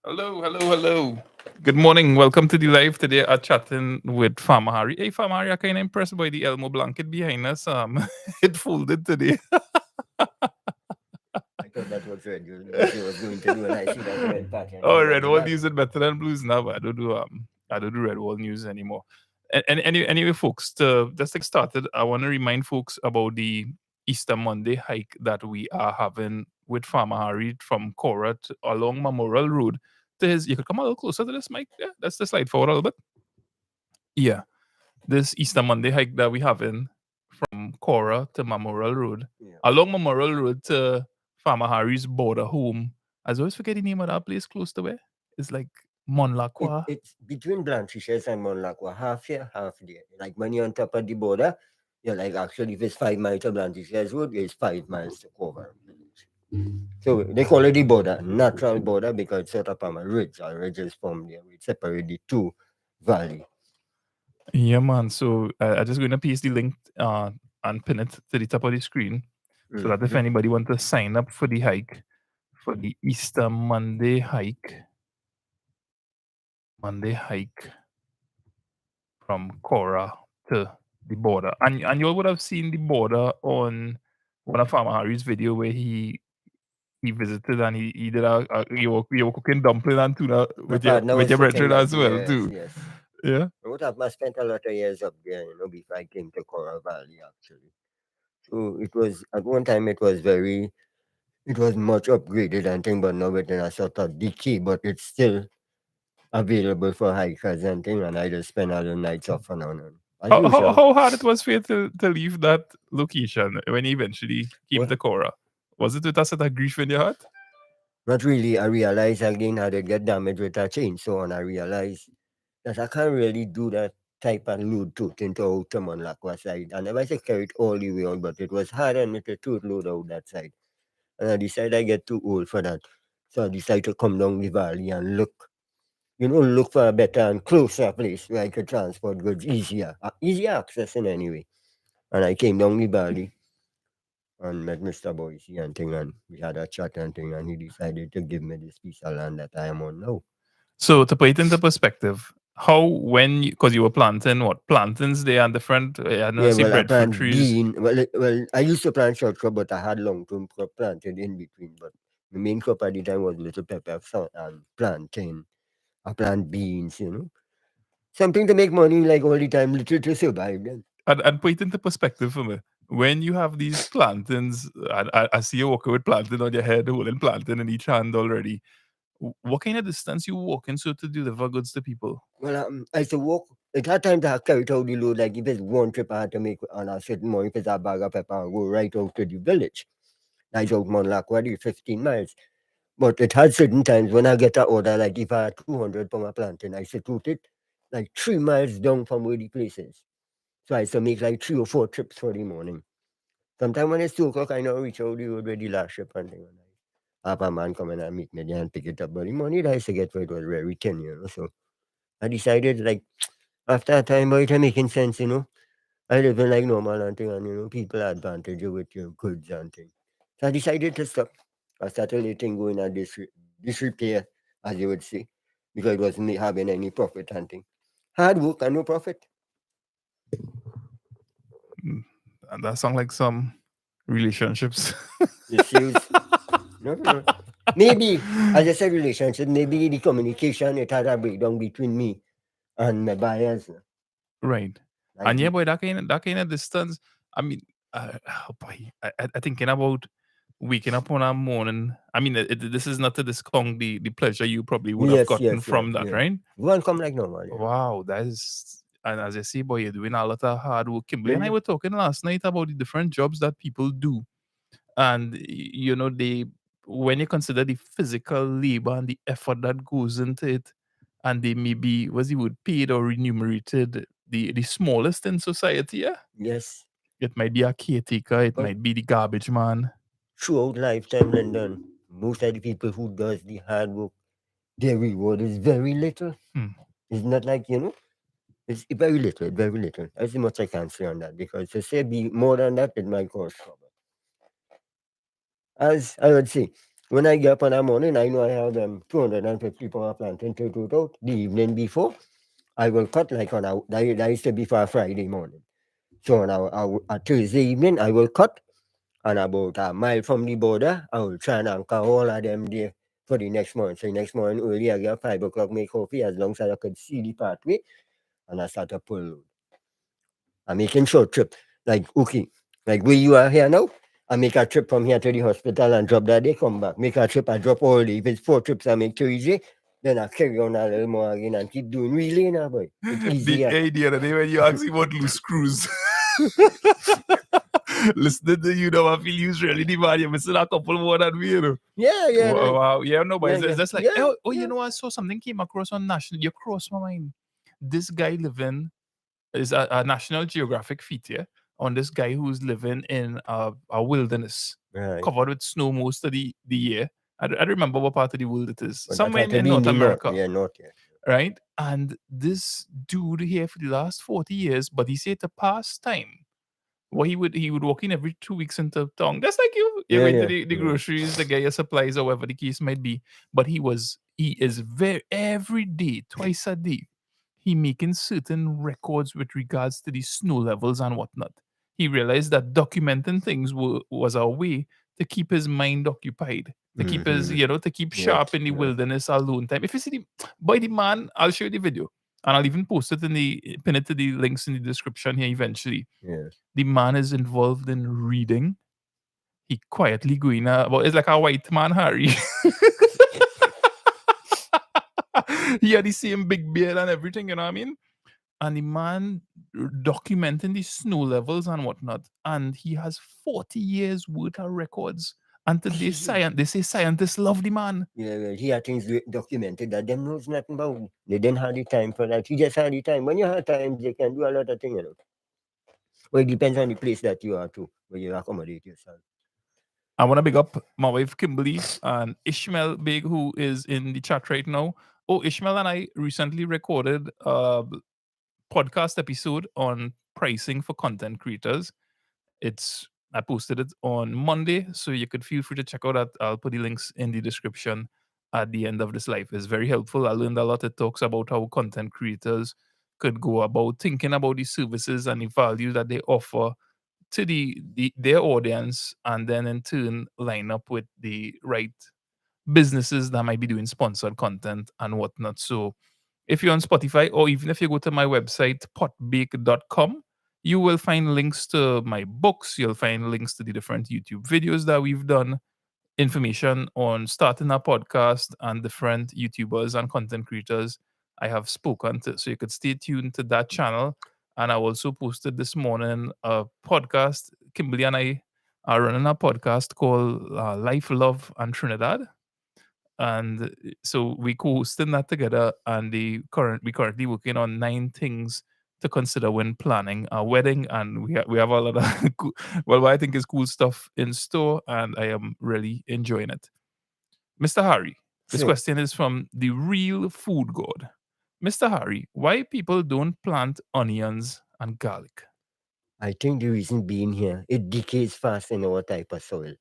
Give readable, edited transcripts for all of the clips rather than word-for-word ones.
Hello, hello, hello. Good morning. Welcome to the live today. I'm chatting with Farmer Harry. Hey, Farmer Harry, I'm kind of impressed by the Elmo blanket behind us. It folded today. I thought that was red news you was going to do, and I see that red pattern Oh, all red over wall that. news is better than blues now, but I don't do red wall news anymore. Anyway, folks, just to get started, I want to remind folks about the Easter Monday hike that we are having with Farmer Harry from Cora along Memorial Road to his. You could come a little closer to this, Mike. Yeah, that's the slide forward a little bit. Yeah, this Easter Monday hike that we having from Cora to Memorial Road, Yeah. along Memorial Road to Farmer Harry's border home. I always forget the name of that place close to where. It's like Monlacqua. It's between Blanchishes and Monlacqua, half here, half there. Like when you're on top of the border, you're like actually if it's 5 miles to Blanchishes Road, it's 5 miles to Cover Village. So they call it the border, natural border, because it's set up on a ridge. A ridge is formed there, which separate the two valley. Yeah, man. So I'm just going to paste the link and pin it to the top of the screen so that if Mm-hmm. anybody want to sign up for the hike, for the Easter Monday hike from Cora to the border. And you all would have seen the border on one of Farmer Harry's video where he visited and he did you were cooking dumpling and tuna My partner with was your cooking brethren that, as well yes, too. yes. Yeah. I spent a lot of years up there, before I came to Coral Valley actually. So it was at one time it was much upgraded and thing, but now it's in a sort of decay, but it's still available for hikers and thing, and I just spend all the nights off and on as usual. How hard it was for you to leave that location when you eventually came Well, to Cora? Was it with a sort of grief in your heart? not really. I realized again how to get damaged with a chainsaw, and I realized that I can't really do that type of load tote into Outerman Lacqua side. I never say carry it all the way on, but it was hard on me to tote load out that side. And I decided I get too old for that. So I decided to come down the valley and look for a better and closer place where I could transport goods easier access in anyway. And I came down the valley and met Mr. Boise and thing, and we had a chat and thing, and he decided to give me this piece of land that I am on now. So to put it into perspective, how when because you were planting what plantains there and different I don't know, Yeah, see well, I breadfruit plant trees. bean. Well, I used to plant short crop, but I had long term crop planted in between. But the main crop at the time was little pepper and plantain. I plant beans, something to make money like all the time, little to survive. Then. And put it into perspective for me. When you have these plantains, I see you walking with plantain on your head, holding plantain in each hand already. What kind of distance you walking so to deliver goods to people? Well, I used to walk. At that time, I carried out the load. Like if it's one trip I had to make on a certain morning, if it's a bag of pepper, I go right out to the village. Like out Monlacqua, 15 miles. But it had certain times when I get an order, like if I had 200 from a plantain, I used to tote it like 3 miles down from where the place is. So I used to make like 3 or 4 trips for the morning. Sometimes when it's 2 o'clock, I know reach out the road where the last trip and thing. Have a man come in and meet me there and pick it up. But the money that I used to get for it was very thin. So I decided like after a time, boy, it making sense. I live in like normal and thing, and people advantage you with your goods and thing. So I decided to stop. I started letting go in a disrepair, as you would say, because it wasn't having any profit and thing. Hard work and no profit. Mm, and that sound like some relationships. Issues. No. Maybe, as I said, relationship, maybe the communication, it had a breakdown between me and my buyers. Right. Like And yeah, the, boy, that kind of distance. I mean, oh boy, I thinking about waking up on a morning. I mean, this is not to discount the pleasure you probably would have yes, gotten yes, yes, from that, yeah. right? You want to come like normal, yeah. Wow, that is, and as I say, boy, you're doing a lot of hard work. Kimberly and I Well, were talking last night about the different jobs that people do, and they when you consider the physical labor and the effort that goes into it, and they may be was the word paid or remunerated the smallest in society. Yeah, yes. it might be a caretaker, it But might be the garbage man. throughout lifetime, London, most of the people who does the hard work, their reward is very little. Hmm. It's not like, it's very little, very little. That's much I can say on that because to say be more than that, it might cause trouble. As I would say, When I get up in the morning, I know I have 250 power plantain to do it out. The evening before, I will cut like on that used to be for a Friday morning. So on a Tuesday evening, I will cut, and about a mile from the border, I will try and anchor all of them there for the next morning. So the next morning early, I get 5 o'clock, make coffee, as long as I could see the pathway, and I start to pull load. I'm making short trip. Like, okay, like where you are here now, I make a trip from here to the hospital and drop that day, come back. Make a trip, I drop all day. If it's 4 trips, I make Tuesday, then I carry on a little more again and keep doing relay now, boy. It's The easier. idea that when you ask me about loose screws. Listening to you know, I feel you really the man. You're missing a couple more than me, you know. Yeah, yeah, Wow, wow. Yeah, no, but yeah, it's yeah, just like, yeah, oh, you yeah. know, I saw something came across on national. You crossed my mind. This guy living is a National Geographic feat, yeah, on this guy who's living in a wilderness Right. covered with snow most of the year. I don't remember what part of the world it is. But that Somewhere had to in be in North the north. America, Yeah, north, yeah. right? And this dude here for the last 40 years, but he said to pass time. Well, he would walk in every 2 weeks into town. That's like you're Yeah, going to yeah, the yeah. groceries, the get your supplies, or whatever the case might be. But he is very every day, twice a day, he making certain records with regards to the snow levels and whatnot. He realized that documenting things was a way to keep his mind occupied, to keep his, Mm-hmm. to keep Yes, sharp in the yes. wilderness alone time. If you see by the man, I'll show you the video. And I'll even post it pin it to the links in the description here eventually. Yeah. The man is involved in reading. He quietly going well, it's like a white man, Harry. He had the same big beard and everything, you know what I mean? And the man documenting the snow levels and whatnot. And he has 40 years worth of records. And today, they say scientists love the man. Yeah, well, he had things documented that them knows nothing about. They didn't have the time for that. He just had the time. When you have time, they can do a lot of things, you know. Well, it depends on the place that you are to, where you accommodate yourself. I want to big up my wife Kimberly and Ishmael Big, who is in the chat right now. Oh, Ishmael and I recently recorded a podcast episode on pricing for content creators. I posted it on Monday, so you could feel free to check out that. I'll put the links in the description at the end of this live. It's very helpful. I learned a lot. It talks about how content creators could go about thinking about the services and the value that they offer to their audience, and then in turn line up with the right businesses that might be doing sponsored content and whatnot. So if you're on Spotify, or even if you go to my website, potbake.com, you will find links to my books. You'll find links to the different YouTube videos that we've done, information on starting a podcast and different YouTubers and content creators I have spoken to. So you could stay tuned to that channel. And I also posted this morning a podcast. Kimberly and I are running a podcast called Life, Love, and Trinidad. And so we co-hosting that together, and we currently working on 9 things to consider when planning a wedding, and we have a lot of what I think is cool stuff in store, and I am really enjoying it. Mr. Harry, this So, question is from the real food god. Mr. Harry, why people don't plant onions and garlic? I think the reason being here, it decays fast in our type of soil.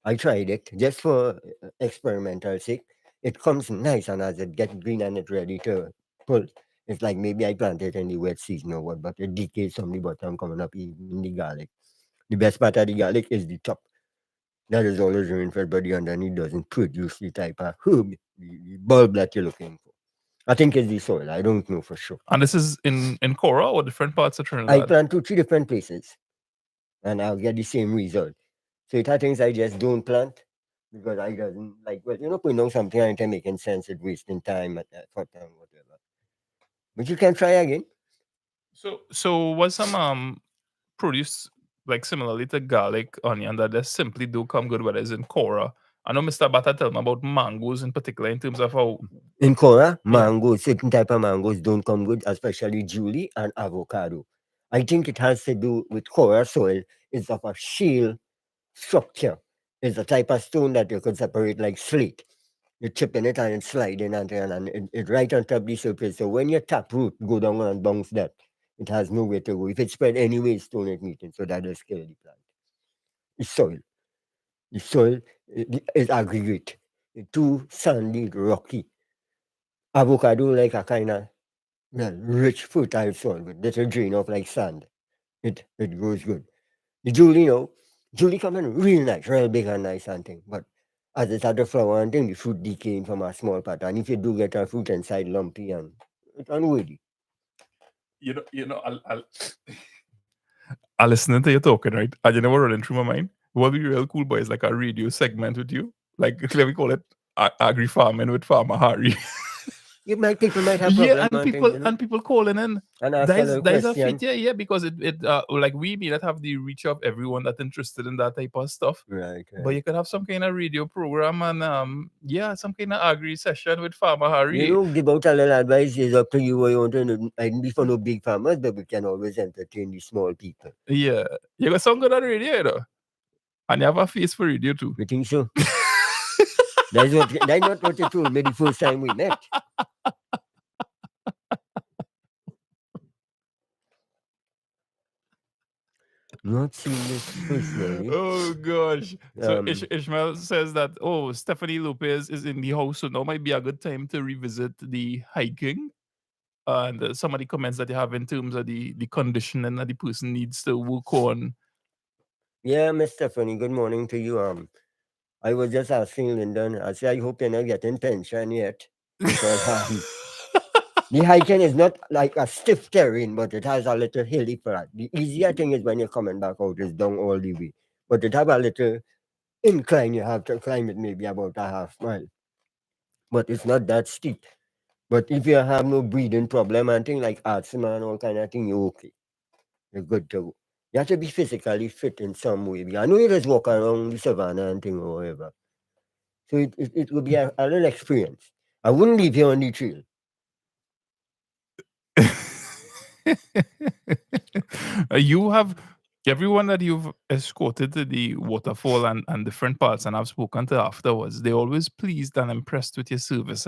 I tried it just for experimental sake. It comes nice, and as it gets green and it's ready to pull, it's like maybe I planted in the wet season or what, but it decays from the bottom coming up, even the garlic. The best part of the garlic is the top. That is always rainfed, but the underneath doesn't produce the type of herb, the bulb that you're looking for. I think it's the soil. I don't know for sure. And this is in Cora or different parts of I Trinidad? plant 2, 3 different places, and I'll get the same result. So it are things I just don't plant because I doesn't like, well, putting down something and it making sense, it wasting time and effort and whatever. But you can try again. So was some produce like similarly to garlic, onion that just simply do come good whether it's in Cora. I know Mr. Bata tell me about mangoes in particular in terms of how In Cora, yeah. mangoes, certain type of mangoes don't come good, especially Julie and avocado. I think it has to do with Cora soil. It's of a shale structure. It's a type of stone that you could separate like slate. You chip in it and it's sliding and it right on top of the surface. So when your tap root go down and bounce that, it has nowhere to go. If it spread anyway, stone it meeting. So that will kill the plant. It's soil. The soil is aggregate. It's too sandy, rocky. Avocado like a kind of rich, fertile soil with little drain off like sand. It grows good. The Julie, Julie come in real nice, real big and nice and thing. But as it had the flower and thing, the fruit decaying from a small part. And if you do get a fruit inside lumpy and it's unworthy. I listening to you talking, right? And you know what running through my mind? What would be real cool, boy, is like a radio segment with you. Like, let me call it agri farming with Farmer Harry. People might have Yeah, problem and and thing, people calling in. and ask a little That is a fit, question. yeah, because it like we may not have the reach of everyone that's interested in that type of stuff. Right, But you could have some kind of radio program and yeah, some kind of agri session with Farmer Harry. Give out a little advice is up to you what you want to know. I be for no big farmers, but we can always entertain the small people. Yeah. You got some good on radio, you know. And you have a face for radio too. You think so? That's not what you told me the first time we met. Not seen this personally. Oh gosh. So Ishmael says that Stephanie Lopez is in the house, so now might be a good time to revisit the hiking. And some of the comments that you have in terms of the conditioning that the person needs to work on. Yeah, Miss Stephanie, good morning to you. I was just asking Lyndon, I say I hope you're not getting pension yet. Because the hiking is not like a stiff terrain, but it has a little hilly part. The easier thing is when you're coming back out, is down all the way. But it have a little incline, you have to climb it maybe about a half mile. But it's not that steep. But if you have no breathing problem and things like asthma and all kind of thing, you're okay. You're good to go. You have to be physically fit in some way. I know you just walk around the savannah and thing or whatever. So it will be a little experience. I wouldn't leave you on the trail. You have everyone that you've escorted to the waterfall and different parts, and I've spoken to afterwards, they're always pleased and impressed with your service,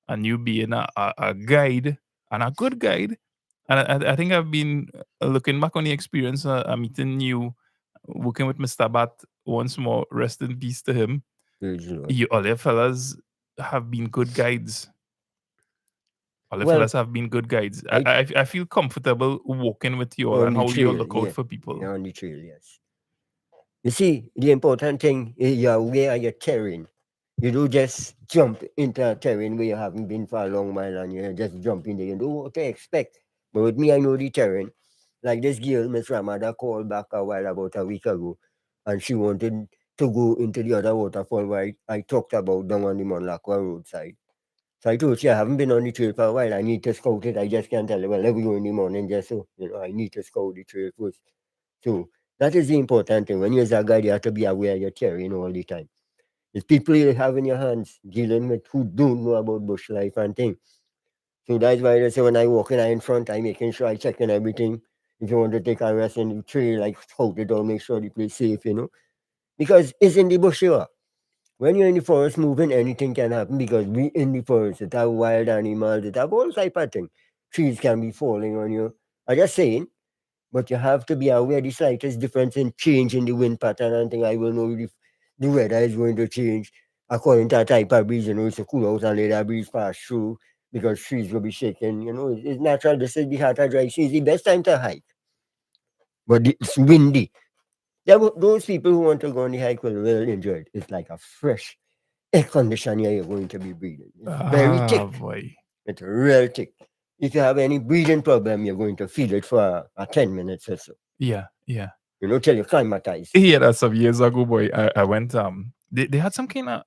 and you being a guide and a good guide. And I think I've been looking back on the experience, meeting you, working with Mr. Bat once more. Rest in peace to him. You all your fellas have been good guides. All the fellas have been good guides. I feel comfortable walking with you all and how you look out for people. Yeah, on the trail, yes. You see, the important thing is you're aware of your terrain. You don't just jump into a terrain where you haven't been for a long while and you just jump in there. You know what to expect. But with me, I know the terrain. Like this girl, Miss Ramada, called back a while about a week ago, and she wanted to go into the other waterfall where I talked about down on the Monlacqua roadside. So I told her I haven't been on the trail for a while. I need to scout it. I just can't tell her, well, let me go in the morning just so, I need to scout the trail first. So that is the important thing. When you're a guide, you have to be aware of your terrain all the time. It's people you have in your hands dealing with who don't know about bush life and things. So that's why they say when I walk in front, I'm making sure I check in everything. If you want to take a rest in the trail, like scout it or make sure the place safe, Because it's in the bush you are. When you're in the forest moving, anything can happen because we in the forest, it have wild animals, it have all type of thing. Trees can be falling on you. I'm just saying, but you have to be aware the slightest difference in change in the wind pattern and thing. I will know if the weather is going to change according to that type of breeze, it's a cool out and let that breeze pass through because trees will be shaking, it's natural. This is the heart of dry season. It's the best time to hike. But it's windy. Those people who want to go on the hike will really enjoy it. It's like a fresh air conditioner you're going to be breathing. It's very thick. Boy. It's real thick. If you have any breathing problem, you're going to feel it for 10 minutes or so. Yeah. Till you climatize. Yeah, that's some years ago, boy. I went they had some kind of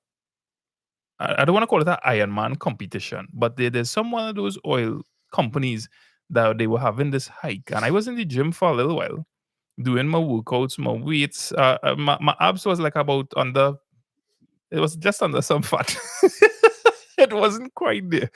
I don't want to call it an Ironman competition, but there's some one of those oil companies that they were having this hike, and I was in the gym for a little while doing my workouts, my weights. My abs was like about under. It was just under some fat. It wasn't quite there.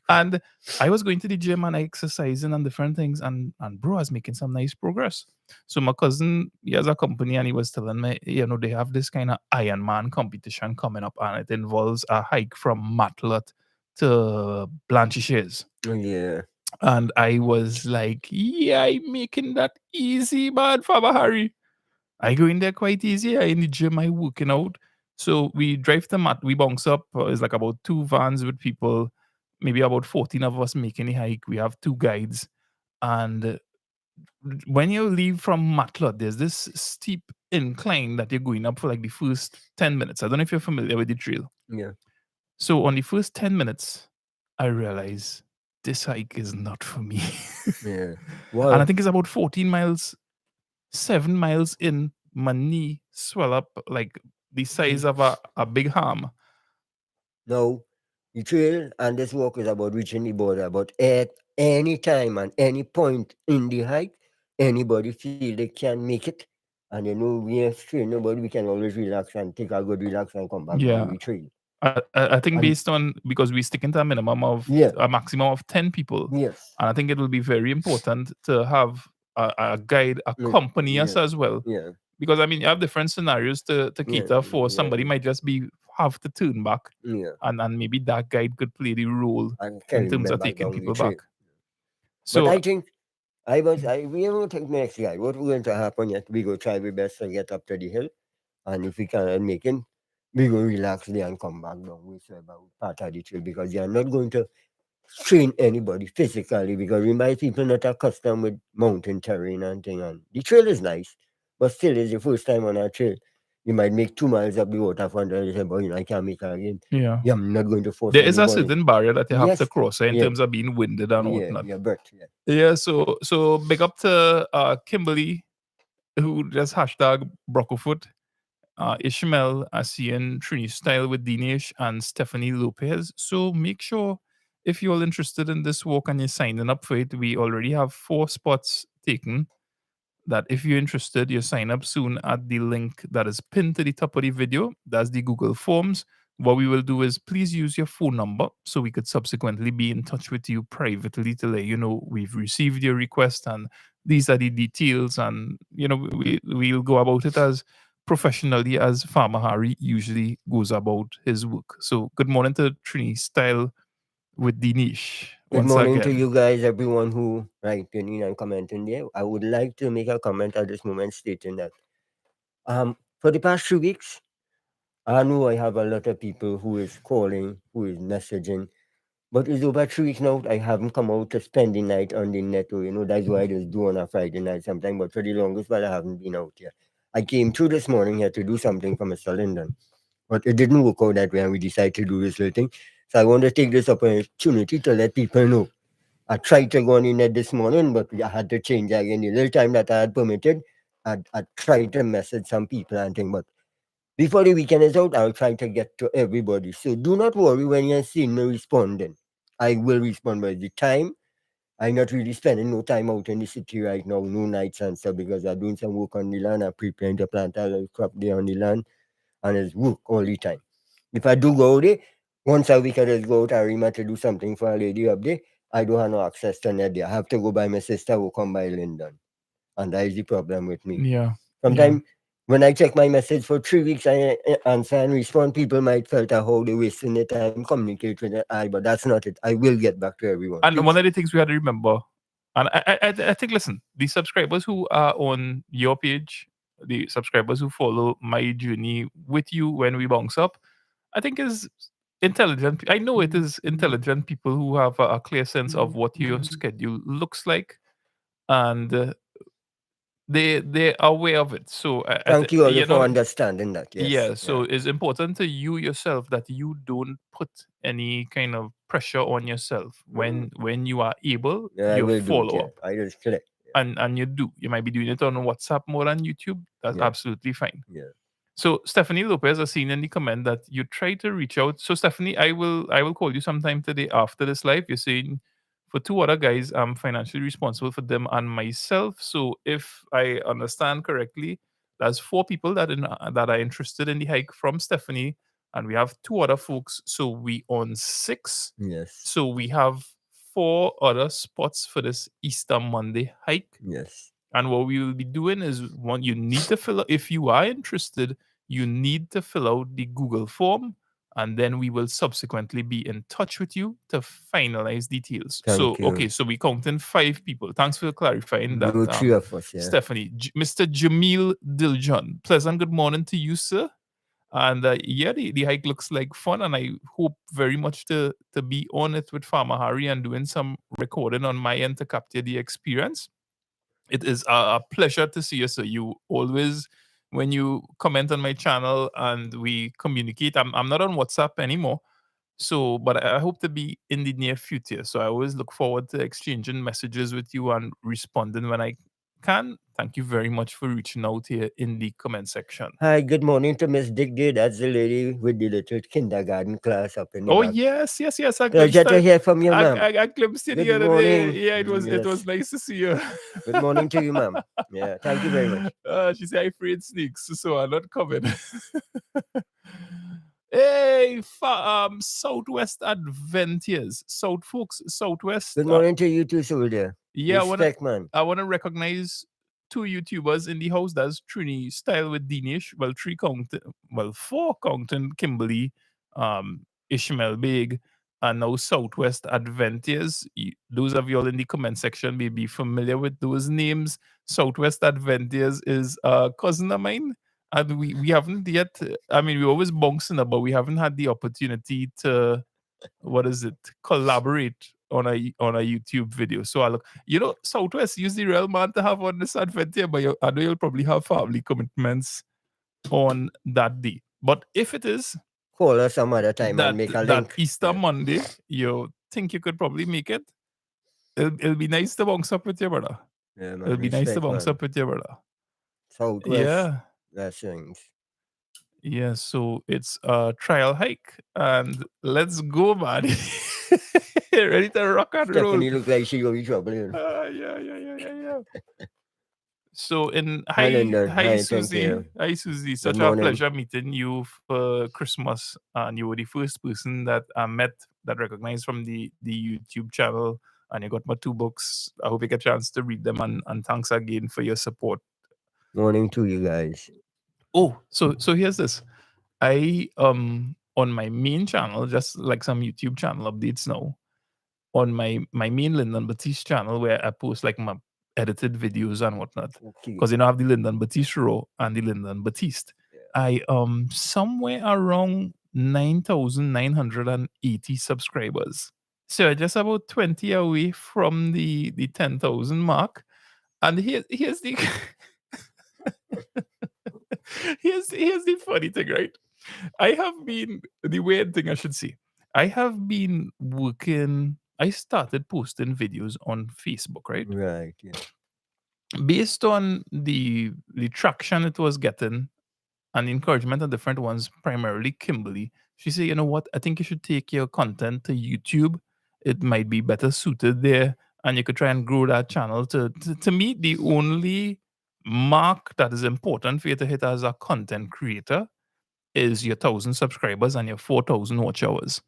And I was going to the gym and exercising and different things, and bro, I was making some nice progress. So my cousin, he has a company, and he was telling me, they have this kind of Ironman competition coming up, and it involves a hike from Matlet to Blanchisseuse. Oh, yeah. And I was like, yeah, I'm making that easy, man, Father Harry. I go in there quite easy. I in the gym, I working out. So we drive the mat, we bounce up. It's like about two vans with people, maybe about 14 of us making the hike. We have two guides. And when you leave from Matlot, there's this steep incline that you're going up for like the first 10 minutes. I don't know if you're familiar with the trail. Yeah. So on the first 10 minutes, I realize this hike is not for me. Yeah. And I Well, think it's about 14 miles, 7 miles in, my knee swell up like the size of a big ham. now, the trail and this walk is about reaching the border, but at any time and any point in the hike, anybody feel they can make it. And you know, we are straight, nobody, we can always relax and take a good relax and come back down Yeah. the trail. I think And based on, because we stick into a minimum of yeah, a maximum of 10 people, yes, and I think it will be very important to have a guide accompany us yeah, as well. yeah, Because I mean, you have different scenarios to yeah, cater for. yeah, Somebody might just be have to turn back, yeah. and maybe that guide could play the role I in carry terms them of back taking down the people back. trail. But So I think we will take next guy. What we're going to happen yet, we go try our best to get up to the hill. And if we cannot make it, we go relax there and come back down. We say about part of the trail because you are not going to train anybody physically because we might people not accustomed with mountain terrain and thing. And the trail is nice, but still it's the first time on a trail. You might make 2 miles up the waterfront and you say, but you know, I can't make it again. yeah, Yeah, I'm not going to force there is a anybody. certain barrier that you have to Yes, cross in yeah, terms of being winded and yeah, whatnot. yeah, but yeah. Yeah, so big up to Kimberly, who just hashtag Broccofoot, Ishmael, Asian, Trini Style with Dinesh, and Stephanie Lopez. So make sure, if you're all interested in this walk and you're signing up for it, we already have 4 spots taken. That if you're interested, you sign up soon at the link that is pinned to the top of the video. That's the Google Forms. What we will do is please use your phone number so we could subsequently be in touch with you privately to let you know we've received your request and these are the details. And, we'll go about it as professionally as Farmer Harry usually goes about his work. So, good morning to Trini Style with Dinesh Good once morning to again. you guys, everyone who writing in and commenting there. I would like to make a comment at this moment stating that for the past 2 weeks, I know I have a lot of people who is calling, who is messaging, but it's over 3 weeks now. I haven't come out to spend the night on the net. Or, that's why I just do on a Friday night sometime. But for the longest while, I haven't been out here. I came through this morning here to do something for Mr. Linden, but it didn't work out that way, and we decided to do this little thing. So I want to take this opportunity to let people know. I tried to go on in it this morning, but I had to change again. The little time that I had permitted, I tried to message some people and thing, but before the weekend is out, I'll try to get to everybody. So do not worry when you're seeing me responding. I will respond by the time. I'm not really spending no time out in the city right now, no nights and stuff, because I'm doing some work on the land. I'm preparing to plant a little crop there on the land, and it's work all the time. If I do go there, once a week I just go out and remember to do something for a lady up there. I don't have no access to net there. I have to go by my sister who come by London. And that is the problem with me. Yeah. Yeah. Sometimes when I check my message for 3 weeks, I answer and respond. People might felt how they wasting their time communicate with I, but that's not it. I will get back to everyone. And Please. one of the things we had to remember, and I think, listen, the subscribers who are on your page, the subscribers who follow my journey with you when we bounce up, I think is intelligent. I know it is intelligent people who have a clear sense of what your schedule looks like, and they are aware of it. So Thank you all for understanding that. Yes. yeah, so it's important to you yourself that you don't put any kind of pressure on yourself. When you are able, Yeah, I you will do it. follow Yeah. up, I just click. and you do. You might be doing it on WhatsApp more than YouTube. That's Yeah. absolutely fine. Yeah. So Stephanie Lopez has seen in the comment that you try to reach out. So Stephanie, I will call you sometime today after this live. You're saying for 2 other guys, I'm financially responsible for them and myself. So if I understand correctly, there's 4 people that are interested in the hike from Stephanie, and we have 2 other folks. So we on 6. Yes. So we have 4 other spots for this Easter Monday hike. Yes. And what we will be doing is, you need to fill out, if you are interested, you need to fill out the Google form. and then we will subsequently be in touch with you to finalize details. So, Thank you. okay, so we counting 5 people. Thanks for clarifying that, No, 3 of us, yeah. Stephanie. Mr. Jamil Diljan, pleasant good morning to you, sir. And yeah, the hike looks like fun, and I hope very much to be on it with Farmer Harry and doing some recording on my end to capture the experience. It is a pleasure to see you. So you always, when you comment on my channel and we communicate, I'm not on WhatsApp anymore. So, but I hope to be in the near future. So I always look forward to exchanging messages with you and responding when I can. Thank you very much for reaching out here in the comment section. Hi, good morning to Miss Diggy. That's the lady with the little kindergarten class up in the Oh back. yes. I Pleasure glimpsed to her. hear from you, ma'am. I glimpsed you the Good other day. morning. Yeah, it was Yes. nice to see you. Good morning to you, ma'am. Yeah, thank you very much. She said I afraid snakes, so I'm not coming. Hey, Southwest Adventures, South folks, Southwest. Good morning to you too, soldier. Yeah, Respect, man. I wanna recognize 2 YouTubers in the house. That's Trini Style with Dinesh. Well, 4 counting Kimberly, Ishmael Big, and now Southwest Adventures. Those of you all in the comment section may be familiar with those names. Southwest Adventures is a cousin of mine, and we haven't yet. I mean, we always bouncing up, but we haven't had the opportunity to, what is it, collaborate on a YouTube video. So I look, Southwest use the real man to have on this adventure, but I know you'll probably have family commitments on that day. But if it is Call us some other time and make a that link. Easter Monday, you think you could probably make it? It'll be nice to bounce up with your brother. Yeah, man. It'll be nice to Respect, bounce man. up with your brother. Southwest. Yeah. Blessings. Yeah, so it's a trial hike, and let's go, man. Ready to rock and roll. Stephanie look like she gonna be trouble. Yeah. So Hi, Lyndon. Hi, thank Susie. you. Hi Susie. Such a morning. pleasure meeting you for Christmas. And you were the first person that I met that recognized from the YouTube channel. And you got my 2 books. I hope you get a chance to read them, and thanks again for your support. Morning to you guys. Oh, so here's this. I on my main channel, just like some YouTube channel updates now, on my main Lyndon Batiste channel, where I post like my edited videos and whatnot. Okay. Because I have the Lyndon Batiste Raw and the Lyndon Batiste. I somewhere around 9,980 subscribers. So just about 20 away from the 10,000 mark. And here's the here's the funny thing, right? I have been, the weird thing I should say, I have been working. I started posting videos on Facebook, right? Right. Yeah. Based on the traction it was getting and the encouragement of different ones, primarily Kimberly. She said, you know what? I think you should take your content to YouTube. It might be better suited there, and you could try and grow that channel. To me, the only mark that is important for you to hit as a content creator is your 1,000 subscribers and your 4,000 watch hours,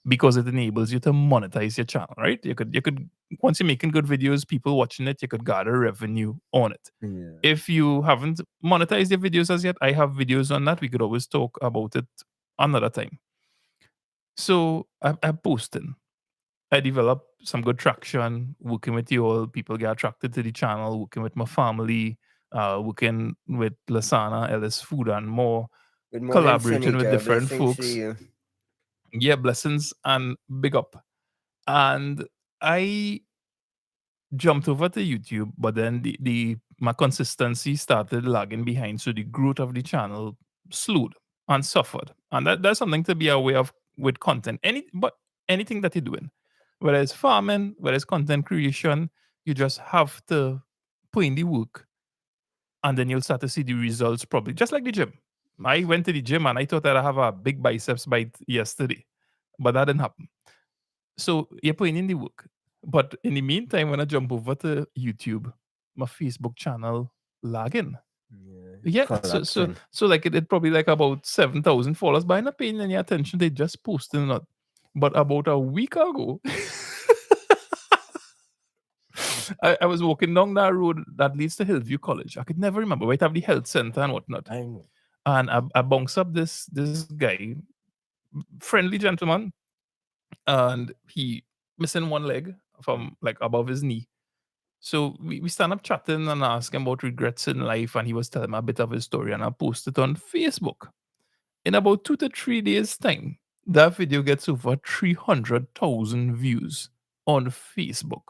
because it enables you to monetize your channel, right? You could once you're making good videos, people watching it, you could gather revenue on it. Yeah. If you haven't monetized your videos as yet, I have videos on that. We could always talk about it another time. So I'm posting. I develop some good traction working with you all. People get attracted to the channel, working with my family, working with Lasana, Ellis Food, and more. Good morning, Collaborating with Sunita. different Blessings to folks. you. Yeah, blessings and big up. And I jumped over to YouTube, but then my consistency started lagging behind. So the growth of the channel slowed and suffered. And that's something to be aware of with content. Anything that you're doing, whether it's farming, whether it's content creation, you just have to put in the work, and then you'll start to see the results, probably just like the gym. I went to the gym and I thought that I have a big biceps bite yesterday, but that didn't happen. So you're putting in the work. But in the meantime, when I jump over to YouTube, my Facebook channel lagging. Yeah, so like it probably like about 7,000 followers, but I'm not paying any attention. They just posting not. But about a week ago, I was walking down that road that leads to Hillview College. I could never remember. Right, have the health center and whatnot. I know. And I bounce up this guy friendly gentleman, and he missing one leg from like above his knee. So we stand up chatting and ask him about regrets in life, and he was telling me a bit of his story, and I posted on Facebook. In about 2 to 3 days' time, that video gets over 300,000 views on Facebook.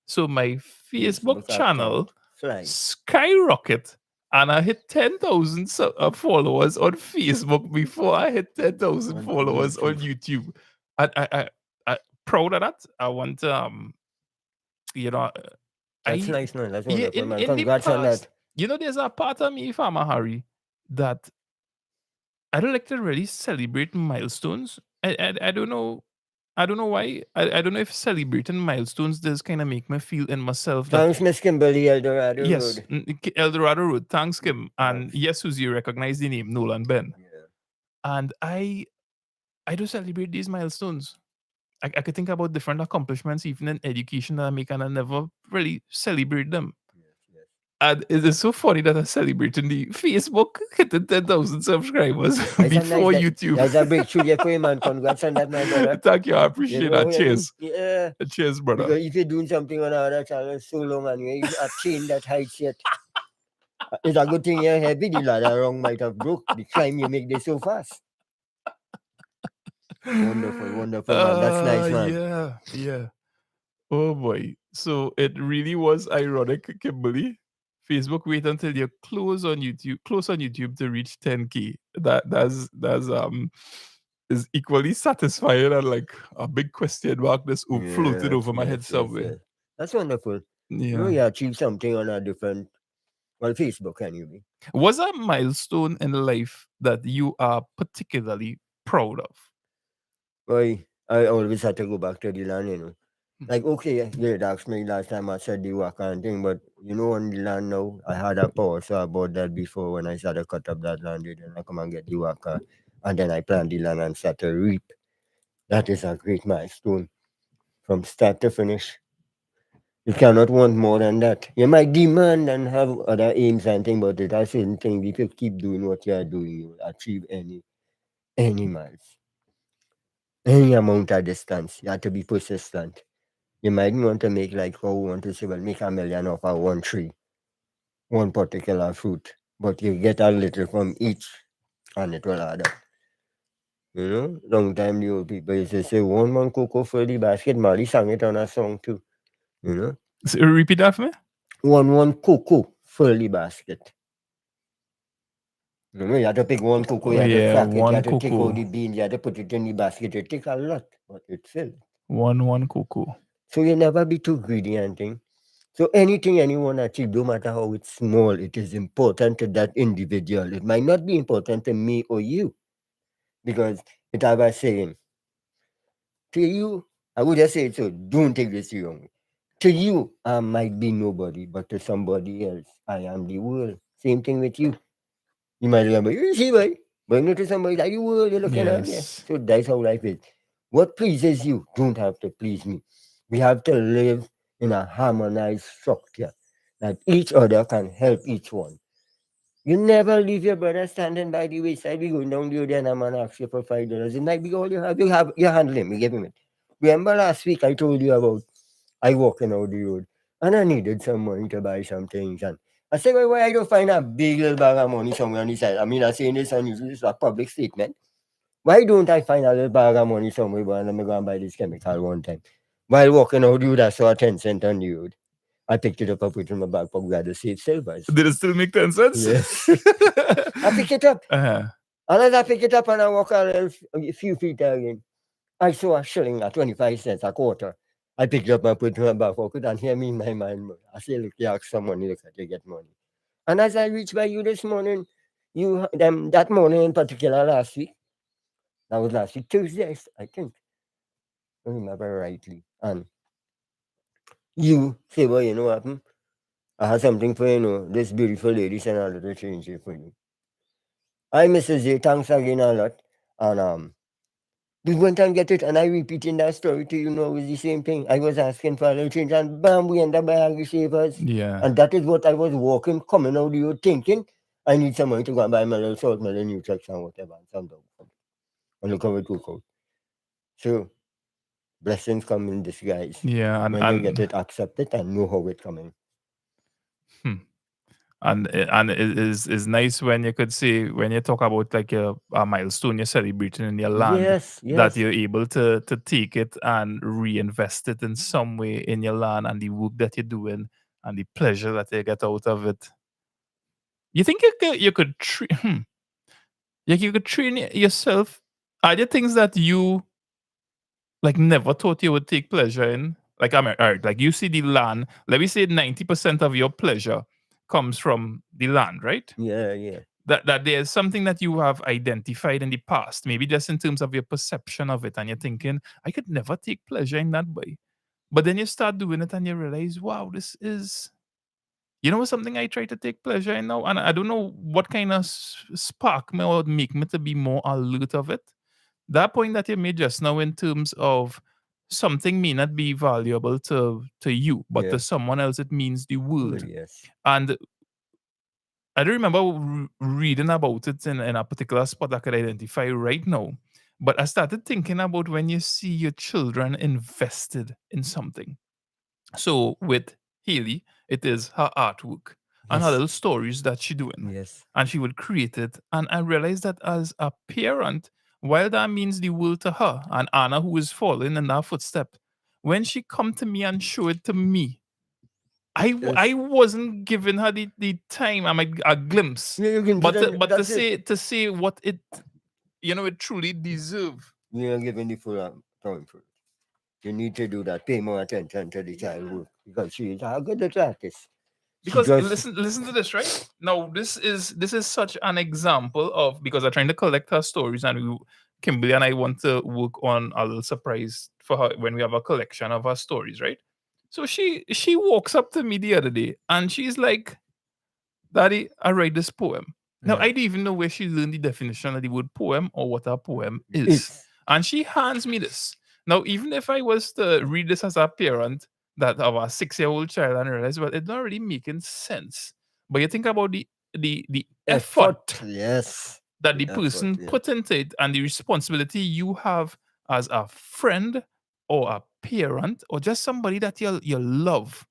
So my Facebook Facebook account channel fly. skyrocket, and I hit 10,000 followers on Facebook before I hit 10,000 On followers on YouTube. YouTube. I proud of that. I want you know That's I nice, man. That's yeah, wonderful, man. in the Congrats on that. past, there's a part of me, Farmer Harry, that I don't like to really celebrate milestones. I don't know. I don't know why. I don't know if celebrating milestones does kind of make me feel in myself that Thanks, Miss Kimberly Eldorado yes, Road. Eldorado Road, thanks Kim, and Thanks. yes, Susie, you recognize the name Nolan Ben, Yeah. and I do celebrate these milestones. I could think about different accomplishments, even in education, that I make, and I never really celebrate them. Yes, yes. And it is so funny that I'm celebrating the Facebook hitting 10,000 subscribers That's a nice before that YouTube. that's a breakthrough there for you, man. Congrats on that, my brother. Thank you. I You appreciate know, that. and Cheers. yeah. Cheers, brother. Because if you're doing something on another channel so long and you a chain that heights yet, it's a good thing you're heavy. The ladder wrong might have broke. The climb you make this so fast. Wonderful, wonderful, man. That's nice, man. Yeah, yeah. Oh boy. So it really was ironic, Kimberly. Facebook wait until you close on YouTube to reach 10K. That's is equally satisfying and like a big question mark that's floated Yes, over my head yes, yes, somewhere. yes. That's wonderful. You know, Yeah. you achieve something on a different, well, Facebook anyway. Was a milestone in life that you are particularly proud of? I always had to go back to the land, you know. Hmm. Like, okay, you asked me last time I said the work and thing, but you know, on the land now, I had a power, so I bought that before when I started cut up that land, then I come and get the worker, and then I plant the land and start to reap. That is a great milestone from start to finish. You cannot want more than that. You might demand and have other aims and things, but it are certain things. If you keep doing what you are doing, you will achieve any miles, any amount of distance. You have to be persistent. You might want to make like how we want to say, well, make a million off of one tree, one particular fruit, but you get a little from each, and it will add up. You know, long time the old people used to say, one cocoa for the basket. Molly sang it on a song too. You know, So repeat that for me. one cocoa for the basket. You know, you have to pick one cocoa, Oh you have to yeah, crack it, you one have to take out cocoa. the beans, you have to put it in the basket. It takes a lot, but it's filled. One cocoa. So you never be too greedy and thing. So anything anyone achieve, no matter how it's small, it is important to that individual. It might not be important to me or you, because it have a saying. To you, I would just say it so. Don't take this the wrong way. To you, I might be nobody, but to somebody else, I am the world. Same thing with you. You might remember, you see, boy, bring it to somebody like the world you're looking at. Yeah. Yes. So that's how life is. What pleases you don't have to please me. We have to live in a harmonized structure that each other can help each one. You never leave your brother standing by the wayside. We going down the road and a man asks you for $5. It might be all you have. You handle him. You give him it. Remember last week I told you about I walking out the road and I needed some money to buy some things. And I said, well, why I don't find a big little bag of money somewhere on the side? I mean, I'm saying this and this is a public statement. Why don't I find a little bag of money somewhere and let me go and buy this chemical one time? While walking out the road, I saw a 10 cent on the road. I picked it up and put it in my back pocket. We had to save silvers. Did it still make 10 cents? Yes. I pick it up. Uh-huh. And as I pick it up and I walk a few feet again, I saw a shilling at 25 cents, a quarter. I picked it up and put it in my back pocket and hear me in my mind. I say, look, you ask someone, look at you get money. And as I reached by you this morning, that morning in particular last week, that was last week, Tuesday, I think, I remember rightly. And you say, well, you know what happened? I have something for you, know, this beautiful lady sent a little change here for you. I, Mrs. A, thanks again a lot. And we went and get it, and I repeating that story to you know it's the same thing. I was asking for a little change, and bam, we end up by Agri Savers. Yeah. And that is what I was walking, coming out the road thinking, I need some money to go and buy my little salt, my little Nutrex and whatever, and some dog food. and look how it work out. So blessings come in disguise Yeah, when you get it, accept it, and know how it coming. hmm. And it is nice when you could say, when you talk about like a milestone you're celebrating in your land, Yes, that yes, you're able to take it and reinvest it in some way in your land, and the work that you're doing and the pleasure that you get out of it. You think you could like you could train yourself? Are there things that you like never thought you would take pleasure in? Like, I mean, all right, like you see the land. Let me say 90% of your pleasure comes from the land, right? yeah, yeah, That there's something that you have identified in the past, maybe just in terms of your perception of it, and you're thinking, I could never take pleasure in that way. But then you start doing it and you realize, wow, this is, something I try to take pleasure in now. And I don't know what kind of spark me or make me to be more alert of it. That point that you made just now in terms of something may not be valuable to you, but yeah. to someone else it means the Well, world. yes, And I don't remember reading about it in a particular spot I could identify right now. But I started thinking about when you see your children invested in something. So with Haley, it is her artwork and her yes, little stories that she doing. yes, And she would create it. And I realized that as a parent, while that means the world to her and Anna, who is following in that footstep, when she come to me and show it to me, I yes. wasn't giving her the time and a glimpse, Yeah, you can put but on. That's it. to say what it it truly deserve. We are giving the full time for it. You need to do that. Pay more attention to the child work because she is a good artist. She Because just listen to this, right? Now this is such an example of, because I'm trying to collect her stories, and Kimberly and I want to work on a little surprise for her when we have a collection of her stories, right? So she walks up to me the other day and she's like, Daddy, I write this poem. Now, yeah. I didn't even know where she learned the definition of the word poem or what a poem is. It's And she hands me this. Now, even if I was to read this as a parent that of a 6-year-old child and realize, well, it's not really making sense. But you think about the effort. effort Yes, that the the effort. person Yeah. put into it and the responsibility you have as a friend or a parent or just somebody that you love,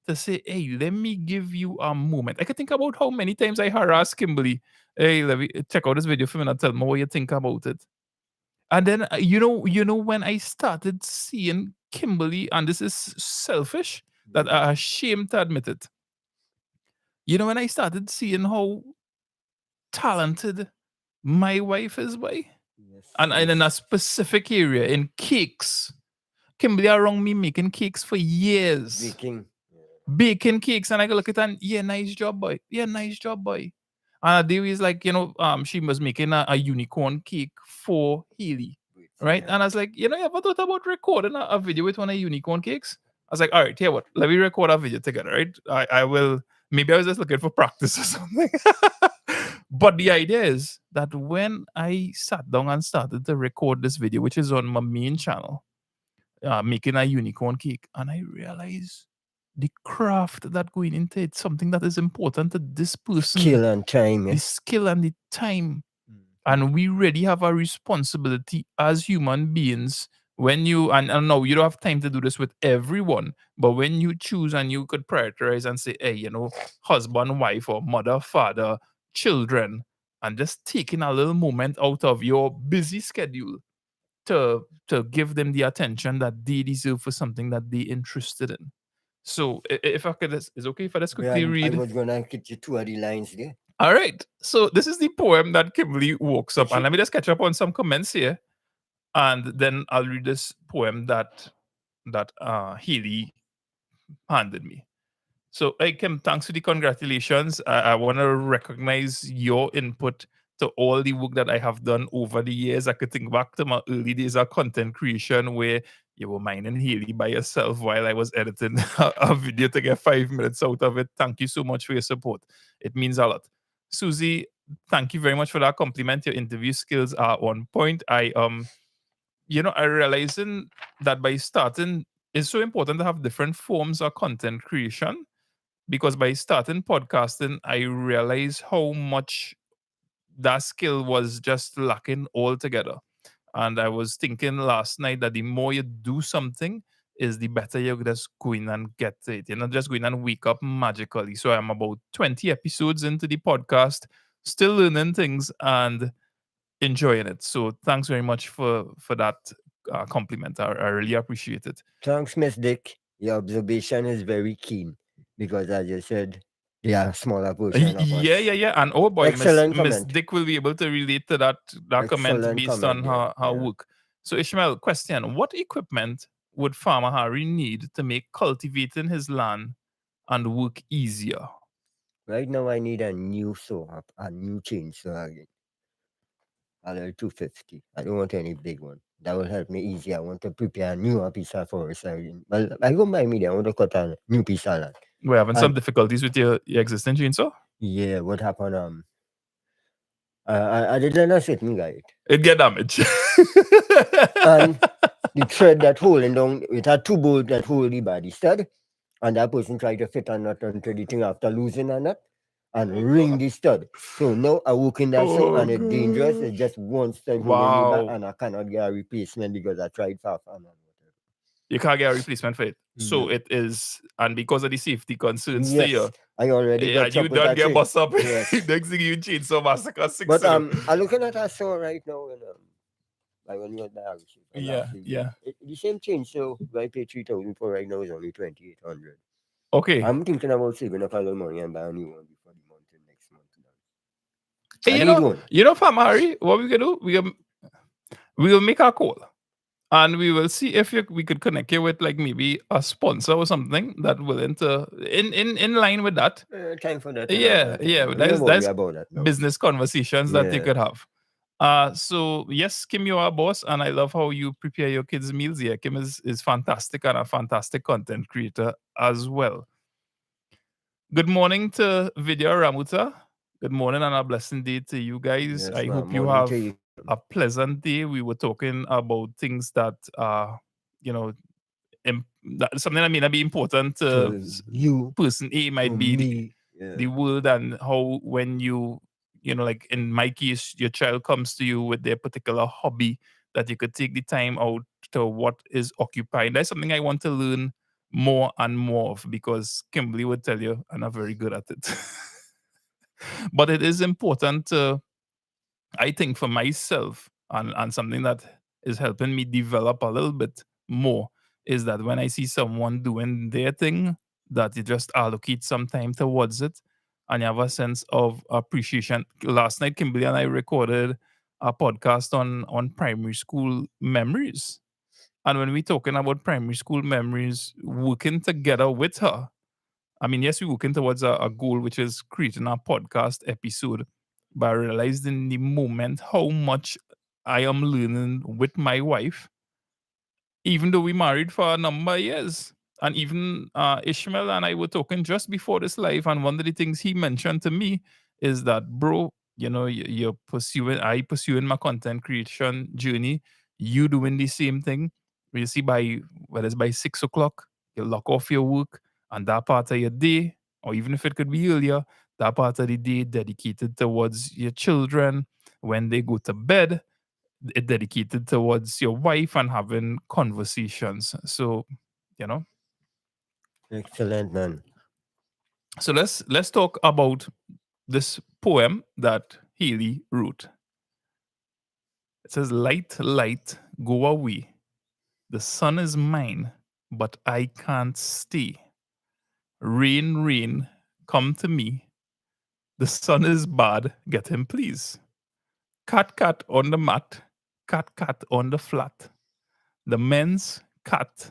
to say, hey, let me give you a moment. I can think about how many times I harass Kimberly. Hey, let me check out this video for me and tell me what you think about it. And then when I started seeing Kimberly, and this is selfish, that I'm ashamed to admit it. When I started seeing how talented my wife is, by Yes, and in a yes. specific area in cakes. Kimberly around me making cakes for years, Baking. baking cakes, and I go look at it and, yeah, nice job, boy. Yeah, nice job, boy. And there is like, she was making a unicorn cake for Haley, right? Yeah. And I was like, you ever thought about recording a video with one of unicorn cakes? I was like, all right, here what? Let me record a video together, right? I will. Maybe I was just looking for practice or something. But the idea is that when I sat down and started to record this video, which is on my main channel, making a unicorn cake, and I realized the craft that going into it, something that is important to this person, Skill and time. the Yeah. skill and the time. Mhm. And we really have a responsibility as human beings. When you, and no, you don't have time to do this with everyone, but when you choose and you could prioritize and say, hey, husband, wife, or mother, father, children, and just taking a little moment out of your busy schedule to give them the attention that they deserve for something that they interested in. So if I could, is okay if I just quickly I read. was gonna get you two of the lines there. All right. So this is the poem that Kimberly walks up, Is and it? let me just catch up on some comments here, and then I'll read this poem that Healy handed me. So, hey, Kim, thanks for the congratulations. I want to recognize your input to all the work that I have done over the years. I could think back to my early days of content creation where you were mining Haley by yourself while I was editing a video to get 5 minutes out of it. Thank you so much for your support. It means a lot. Susie, thank you very much for that compliment. Your interview skills are on point. I realizing that by starting, it's so important to have different forms of content creation, because by starting podcasting, I realized how much that skill was just lacking altogether. And I was thinking last night that the more you do something, is the better you're just going and get it. You're not just going and wake up magically. So I'm about 20 episodes into the podcast, still learning things and enjoying it. So thanks very much for that compliment. I really appreciate it. Thanks, Miss Dick. Your observation is very keen because, as you said, they are a smaller version of us. Yeah. And oh boy, Excellent Miss comment. Dick will be able to relate to that comment Excellent based on comment there. her Yeah. work. So Ishmael, question: what equipment would Farmer Harry need to make cultivating his land and work easier? Right now, I need a new saw, a new chainsaw again. A little 250. I don't want any big one. That will help me easier. I want to prepare a newer piece of forest again. Well, I don't mind me there. I want to cut a new piece of land. We're having some And difficulties with your existing chainsaw. yeah, what happened? I didn't know sit me guide. It get damaged. And the thread that holding down, it had two bolts that hold the body stud. And that person tried to fit a nut onto the thing after losing a nut and ring the stud. So now I work in that so and it's dangerous. It's just one stud holding me back Wow. and I cannot get a replacement because I tried for fun and whatever. You can't get a replacement for it. So No. it is, and because of the safety concerns to Yes, you, I already yeah, got you up with don't that get chain. bust up. Yes. Next thing you chainsaw massacre 6. But I'm looking at a saw right now and like when you had Yeah. the same chainsaw I pay 3,000 for right now is only 2,800. Okay. I'm thinking about saving up a little money and buy a new one before the month and next month. Hey, I need one. Farmer Harry, what we can do? We will make a call. And we will see if we could connect you with like maybe a sponsor or something that willing to in line with that. Time for that. Yeah. Don't worry about that. No. Business conversations that you Yeah. could have. So yes, Kim, you are a boss, and I love how you prepare your kids' meals. Yeah, Kim is fantastic and a fantastic content creator as well. Good morning to Vidya Ramuta. Good morning and a blessing day to you guys. Yes, I ma'am. hope you Morning have to you. a pleasant day. We were talking about things that are, you know, something that may not be important to you, person A, might to be me. the world, and how when you know, like in my case, your child comes to you with their particular hobby that you could take the time out to what is occupying. That's something I want to learn more and more of because Kimberly would tell you I'm not very good at it. But it is important to, I think, for myself, and something that is helping me develop a little bit more is that when I see someone doing their thing, that you just allocate some time towards it and you have a sense of appreciation. Last night, Kimberly and I recorded a podcast on primary school memories. And when we're talking about primary school memories, working together with her, I mean, yes, we're working towards a goal, which is creating a podcast episode, but I realized in the moment how much I am learning with my wife, even though we married for a number of years. And even Ishmael and I were talking just before this live, and one of the things he mentioned to me is that, bro, you know, I pursuing my content creation journey, you doing the same thing. You see, whether it's by 6 o'clock, you lock off your work, and that part of your day, or even if it could be earlier, that part of the day dedicated towards your children when they go to bed, it dedicated towards your wife and having conversations. So, you know. Excellent, man. So let's talk about this poem that Haley wrote. It says, "Light, light, go away. The sun is mine, but I can't stay. Rain, rain, come to me. The sun is bad, get him please. Cat, cat on the mat, cat on the flat. The men's cat,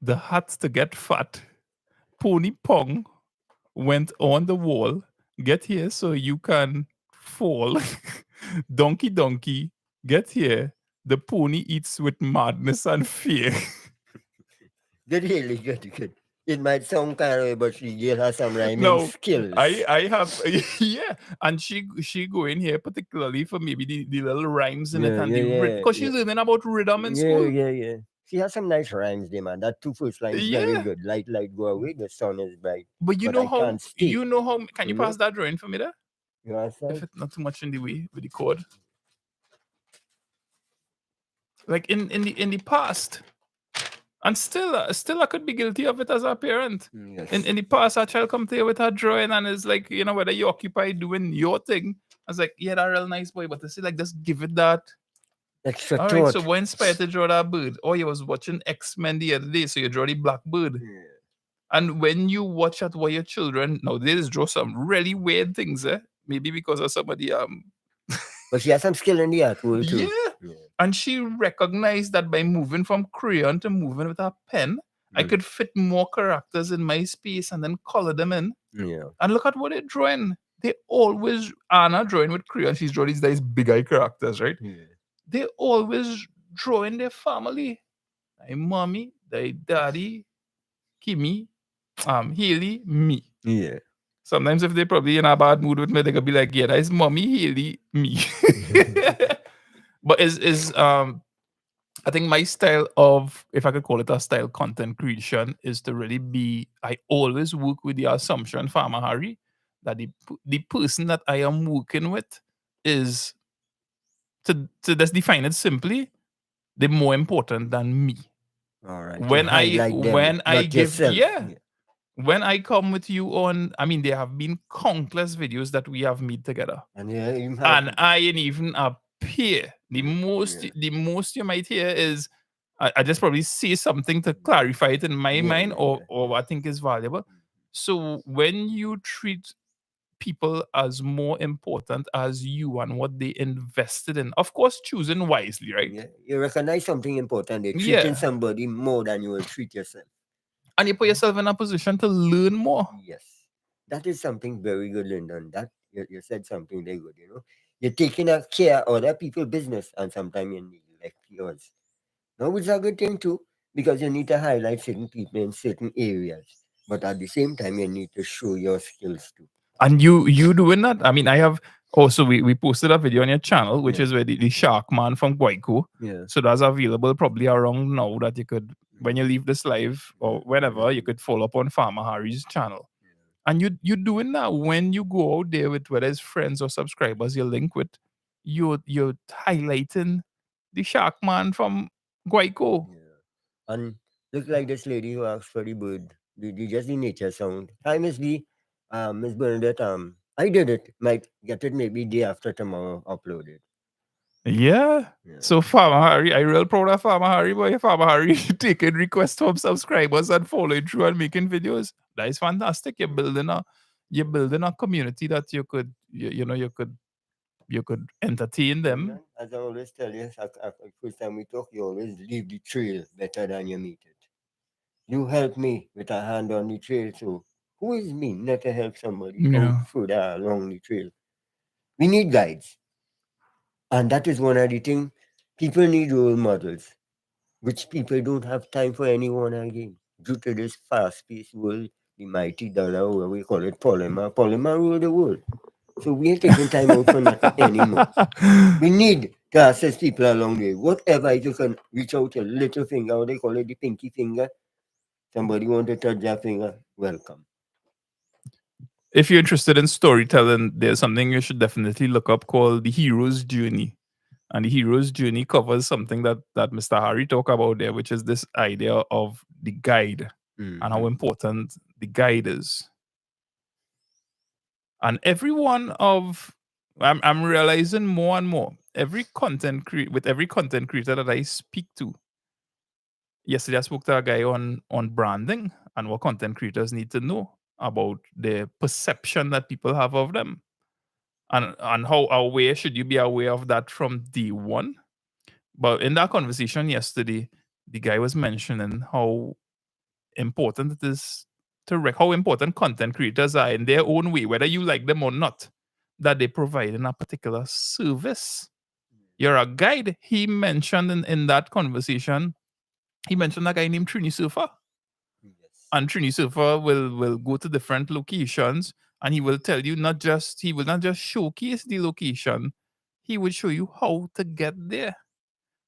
the hat to get fat. Pony Pong went on the wall. Get here so you can fall. Donkey, donkey, get here. The pony eats with madness and fear." Good, really good. It might sound kind of way, but she just has some rhyming No, skills. I have yeah, and she go in here particularly for maybe the little rhymes in it and because she's learning about rhythm in school. Yeah. She has some nice rhymes there, man. That two first lines very Yeah. good. Light, light, go away. The sun is bright. But I can't stay. can you pass that drawing for me there? You understand? If it's not too much in the way with the chord. like in the past, and still I could be guilty of it as a parent. In Yes. in the past, a child come to you with a drawing and it's like, whether you occupy doing your thing. I was like, yeah, that real nice boy, but to see like just give it that. Extra All right, so thought. what inspired to draw that bird? Oh, you was watching X-Men the other day, so you draw the black bird. Yeah. And when you watch at what your children nowadays draw some really weird things, maybe because of somebody But she has some skill in the art world yeah. too. Yeah. And she recognized that by moving from crayon to moving with a pen, I could fit more characters in my space and then color them in. Yeah. And look at what they're drawing. They always Anna drawing with crayon. She's drawing these nice big eye characters, right? Yeah. They always drawing their family. My mommy, my daddy, Kimmy, Haley, me. Yeah. Sometimes if they're probably in a bad mood with me, they could be like, yeah, that's mommy, Haley, me. But is I think my style of, if I could call it a style, content creation is to really be, I always work with the assumption, Farmer Harry, that the person that I am working with is, to just define it simply, they're more important than me. All right. You When I highlight them, when I not give, yourself. yeah, when I come with you on, I mean, there have been countless videos that we have made together, And yeah, you have. and I ain't even appear. The most, Yeah. the most you might hear is I just probably say something to clarify it in my Yeah, mind, yeah, or what I think is valuable. So when you treat people as more important as you and what they invested in, of course, choosing wisely, right? yeah. You recognize something important. They're treating Yeah. somebody more than you will treat yourself. And you put yourself in a position to learn more. Yes. That is something very good, Lyndon. That you said something very good, You're taking a care of other people's business and sometimes you neglect yours. Now it's a good thing too, because you need to highlight certain people in certain areas. But at the same time, you need to show your skills too. And you doing that? I mean, I have also, we posted a video on your channel, which Yeah. is where the Shark Man from Guayco. Yeah. So that's available probably around now, that you could, when you leave this live or whenever, you could follow up on Farmer Harry's channel. And you doing that when you go out there with, whether it's friends or subscribers you link with, you're highlighting the Shark Man from Guayco. Yeah. And look like this lady who asked for the bird. Just the nature sound. Time is the Miss Bernadette. I did it. Might get it maybe day after tomorrow uploaded. Yeah. Yeah. So Farmer Harry, I real proud of Farmer Harry, boy. Farmer Harry taking requests from subscribers and following through and making videos. That is fantastic. You're building a community that you could, you could entertain them. As I always tell you, first time we talk, you always leave the trail better than you meet it. You help me with a hand on the trail, so who is me not to help somebody Yeah. out further along the trail? We need guides. And that is one of the things. People need role models, which people don't have time for anyone again. Due to this fast-paced world, the mighty dollar, or we call it polymer rule the world. So we ain't taking time out for nothing anymore. We need to assist people along the way. Whatever you can reach out your little finger, or they call it the pinky finger. Somebody want to touch their finger, welcome. If you're interested in storytelling, there's something you should definitely look up called The Hero's Journey. And the hero's journey covers something that Mr. Harry talked about there, which is this idea of the guide and how important the guide is. And I'm realizing more and more, with every content creator that I speak to. Yesterday I spoke to a guy on branding and what content creators need to know about the perception that people have of them. And how aware should you be aware of that from day one. But in that conversation yesterday, the guy was mentioning how important it is how important content creators are in their own way, whether you like them or not, that they provide in a particular service. You're a guide. He mentioned in that conversation, he mentioned a guy named Trini Surfer. Yes. And Trini Surfer will go to different locations and he will tell you he will not just showcase the location, he will show you how to get there.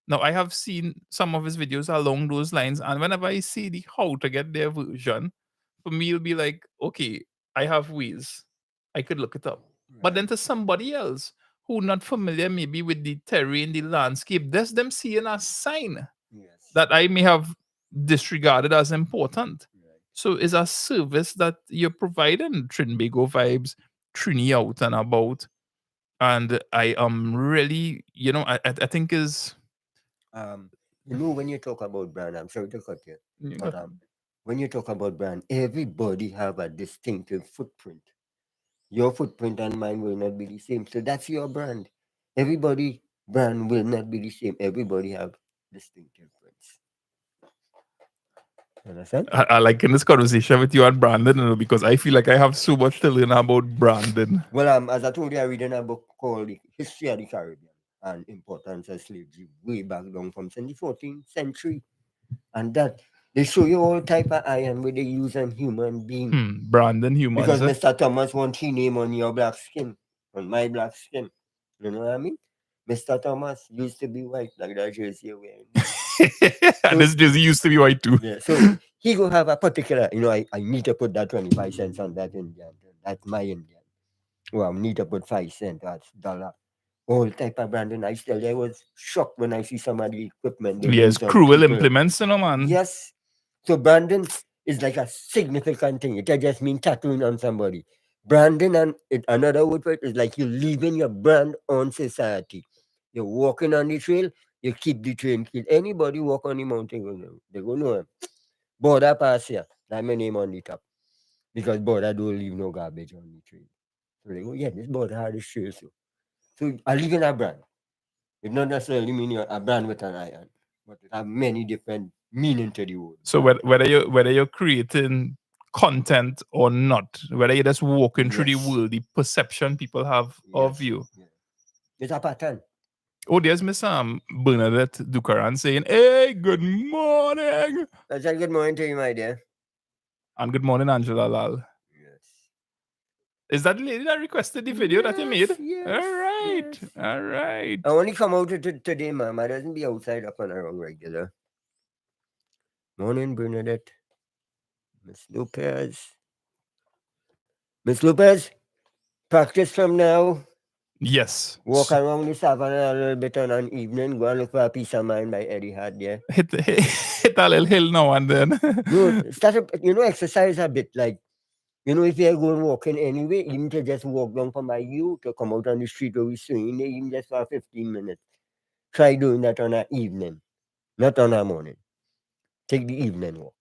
Now, I have seen some of his videos along those lines, and whenever I see the how to get there version, for me, it'll be like, okay, I have ways. I could look it up. But then to somebody else who not familiar maybe with the terrain, the landscape, that's them seeing a sign Yes. that I may have disregarded as important. Right. So it's a service that you're providing Trinbago vibes, Trini out and about. And I am really, I think is When you talk about brand, I'm sorry to cut you, but when you talk about brand, everybody have a distinctive footprint. Your footprint and mine will not be the same. So that's your brand. Everybody brand will not be the same. Everybody have distinctive prints. Understand? I like in this conversation with you and Brandon, because I feel like I have so much to learn about Brandon. Well, as I told you, I read in a book called The History of the Caribbean and Importance of Slavery way back down from the 14th century. And that they show you all type of iron where they use on human being. Brandon humans. Because Mr. Thomas wants his name on your black skin, on my black skin. You know what I mean? Mr. Thomas used to be white, like that jersey you're wearing. And this jersey used to be white too. Yeah, so he go have a particular, I need to put that 25 cents on that Indian. That's my Indian. Well, I need to put 5 cents, that's dollar. All type of branding. I still, I was shocked when I see some of the equipment. Yes, cruel implements, man. Yes. So branding is like a significant thing. It just mean tattooing on somebody. Branding, and another word for it is like you leaving your brand on society. You're walking on the trail, you keep the train clean. Anybody walk on the mountain, they go know him. Border pass here, that's my name on the top. Because border don't leave no garbage on the trail. So they go, yeah, this border has this trail. So I live in a brand. It not necessarily mean you're a brand with an iron, but it have many different meaning to the word. So whether you're creating content or not, whether you're just walking through the world, the perception people have of you. Yeah. It's a pattern. Oh, there's Miss Bernadette Dukaran saying, "Hey, good morning." I said good morning to you, my dear. And good morning, Angela Lal. Yes. Is that the lady that requested the video that you made? Yes, All right. yes. All right. I only come out today, ma'am. I doesn't be outside up and around regular. Morning, Bernadette. Miss Lopez. Miss Lopez, practice from now. Yes. Walk around the savannah a little bit on an evening. Go and look for a peace of mind by Eddie Hart there. Hit a little hill now and then. No, start exercise a bit. Like, if you're going walking anyway, even to just walk down from my you to come out on the street where we're swinging there, even just for 15 minutes. Try doing that on an evening, not on a morning. Take the evening walk.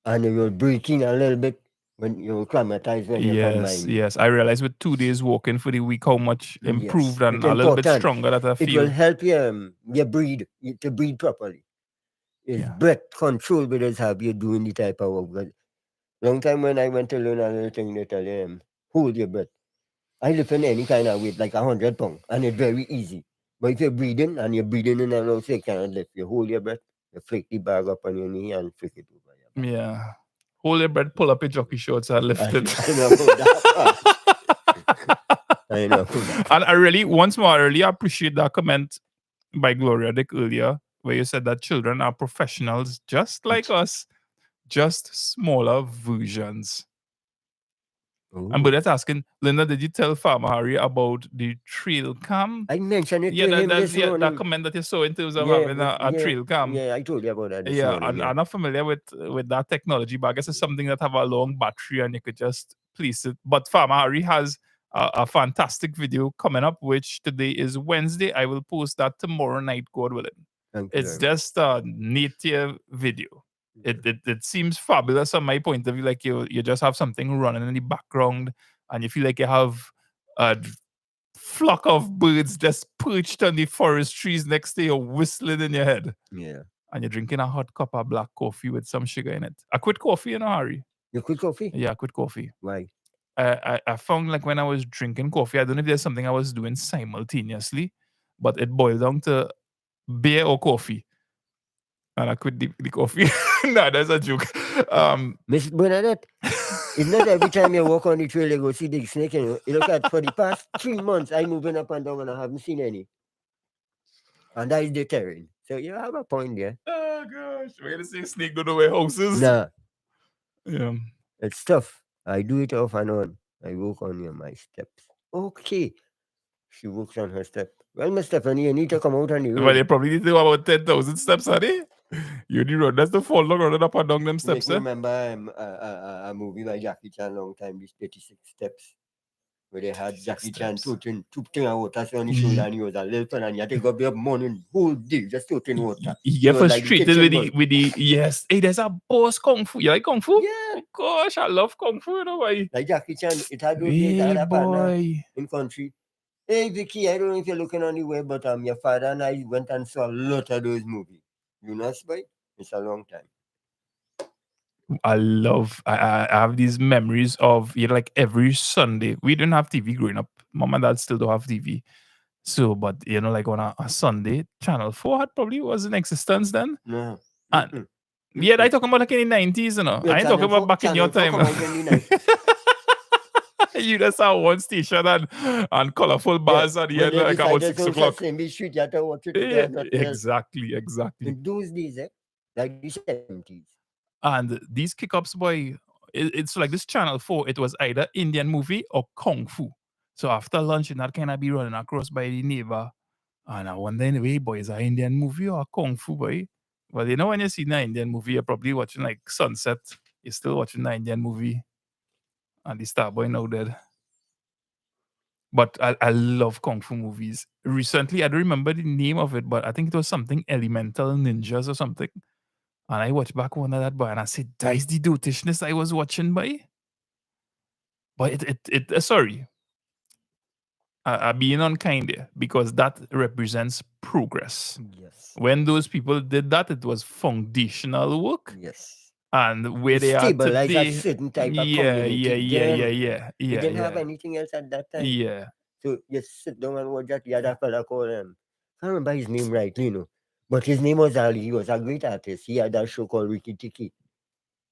And you're breathing a little bit when you're acclimatized when you come by. Yes. I realized with 2 days walking for the week how much improved and it's a little bit important. stronger that I feel. It will help you breathe, to breathe properly. It's breath control will just have you doing the type of work. Long time when I went to learn a little thing, they tell you, hold your breath. I lift in any kind of weight, like 100 pounds, and it's very easy. But if you're breathing and you're breathing in and out, so you cannot lift. You hold your breath, you flick the bag up on your knee and flick it over your back. Yeah. Hold your breath, pull up your jockey shorts and lift it. I know that part. I know that. And I really, once more, I really appreciate that comment by Gloria Dick earlier, where you said that children are professionals just like us, just smaller versions. And Bernadette asking, Linda, did you tell Farmer Harry about the trail cam? I mentioned it to him this morning. That comment that you saw in terms of having a trail cam. Yeah, I told you about that this morning. I'm not familiar with that technology, but I guess it's something that have a long battery and you could just place it. But Farmer Harry has a fantastic video coming up, which today is Wednesday. I will post that tomorrow night, God willing. It's just a native video. It seems fabulous on my point of view. Like you just have something running in the background, and you feel like you have a flock of birds just perched on the forest trees next to you, whistling in your head. Yeah. And you're drinking a hot cup of black coffee with some sugar in it. I quit coffee in a hurry. You quit coffee? Yeah, I quit coffee. Why? I found like when I was drinking coffee, I don't know if there's something I was doing simultaneously, but it boiled down to beer or coffee. And I quit the coffee. No, that's a joke. Miss Bernadette, it's not every time you walk on the trail you go see big snake. You look at for the past 3 months, I'm moving up and down and I haven't seen any. And that is deterring. So you have a point there. Oh gosh, we're gonna say snake don't know where houses. Nah. Yeah. It's tough. I do it off and on. I walk on my steps. Okay. She works on her step. Well, Miss Stephanie, you need to come out on the But they road. probably need to do about 10,000 steps a day. You the road. That's the fall long running up and down them You make steps, me eh? remember a movie by Jackie Chan long time, these 36 steps, where they had 36 Jackie Chan steps. toting a water on his shoulder, and he was a little fella, and he had to go up there morning, whole day, just toting water. You He get was like the frustrated kitchen boy. with the yes. Hey, there's a boss kung fu. You like kung fu? Yeah. Oh gosh, I love kung fu, you know why? Like Jackie Chan, it had those days I Hey had a partner boy. in country. Hey Vicky, I don't know if you're looking on the web, but your father and I went and saw a lot of those movies. You know, boy? It's a long time. I have these memories of like every Sunday. We didn't have TV growing up. Mom and dad still don't have TV. So, but like on a Sunday, Channel 4 had probably was in existence then. No. And yeah, I talking about like in the 90s, Yeah, I ain't talking about back in your Channel 4 time. come out in the night. You just saw one station and colorful bars at the when end, they like about decided 6 to o'clock. Sesame Street, you had to watch it. Yeah, Nothing else. exactly. In those days, like the 70s. And these kick-ups, boy, it's like this Channel 4, it was either Indian movie or Kung Fu. So after lunch, and that kind of be running across by the neighbor. And I wonder anyway, boy, is a Indian movie or a Kung Fu, boy? Well, when you see an Indian movie, you're probably watching like Sunset. You're still watching an Indian movie. And the Star Boy now dead. But I love Kung Fu movies. Recently, I don't remember the name of it, but I think it was something Elemental Ninjas or something. And I watched back one of that, boy, and I said, that's the dotishness I was watching, boy. But sorry, I being unkind there because that represents progress. Yes. When those people did that, it was foundational work. Yes. And where they are Stabilize a today, certain type of yeah. They didn't have anything else at that time. Yeah. So you sit down and watch that. The other fella called him. I can't remember his name right, but his name was Ali. He was a great artist. He had a show called Ricky Tiki.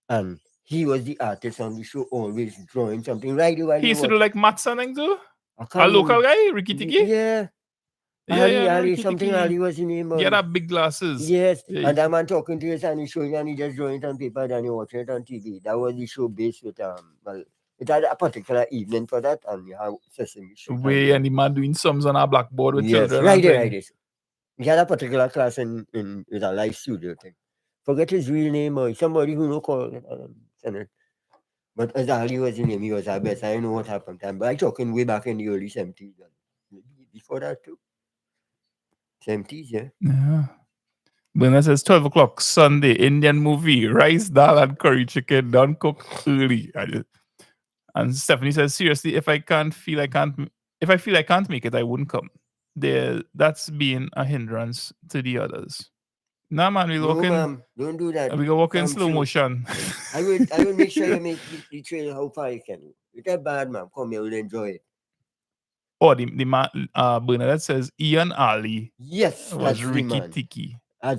And he was the artist on the show, always drawing something right while He you used to watch. do like maths and too. I A can't local remember. guy, Ricky Tiki. Yeah. Yeah, Ali, Ricky something Tiki. Ali was his name. He had big glasses. Yes. Yeah. And that man talking to us and he's showing and he just drawing it on paper and you watching it on TV. That was the show based with well, it had a particular evening for that and you have Sesame Street. And the man doing sums on our blackboard with children. Right there. He had a particular class in with a live studio thing. Forget his real name or somebody who no call it. But as Ali was his name, he was our best. I don't know what happened to him. But I talking way back in the early 70s. Maybe before that too. 70s, yeah. Yeah. When it says 12 o'clock Sunday, Indian movie, rice, dal, and curry chicken, done cook early. And Stephanie says, seriously, if I feel I can't make it, I wouldn't come. That's being a hindrance to the others. Nah, man, we'll walk in. Ma'am, don't do that. We go walk in slow motion. I will make sure you make the trail how far you can. It's that bad, ma'am. Come here, we'll enjoy it. Oh, the man, Bernadette says Ian Ali. Yes, was Ricky Tiki.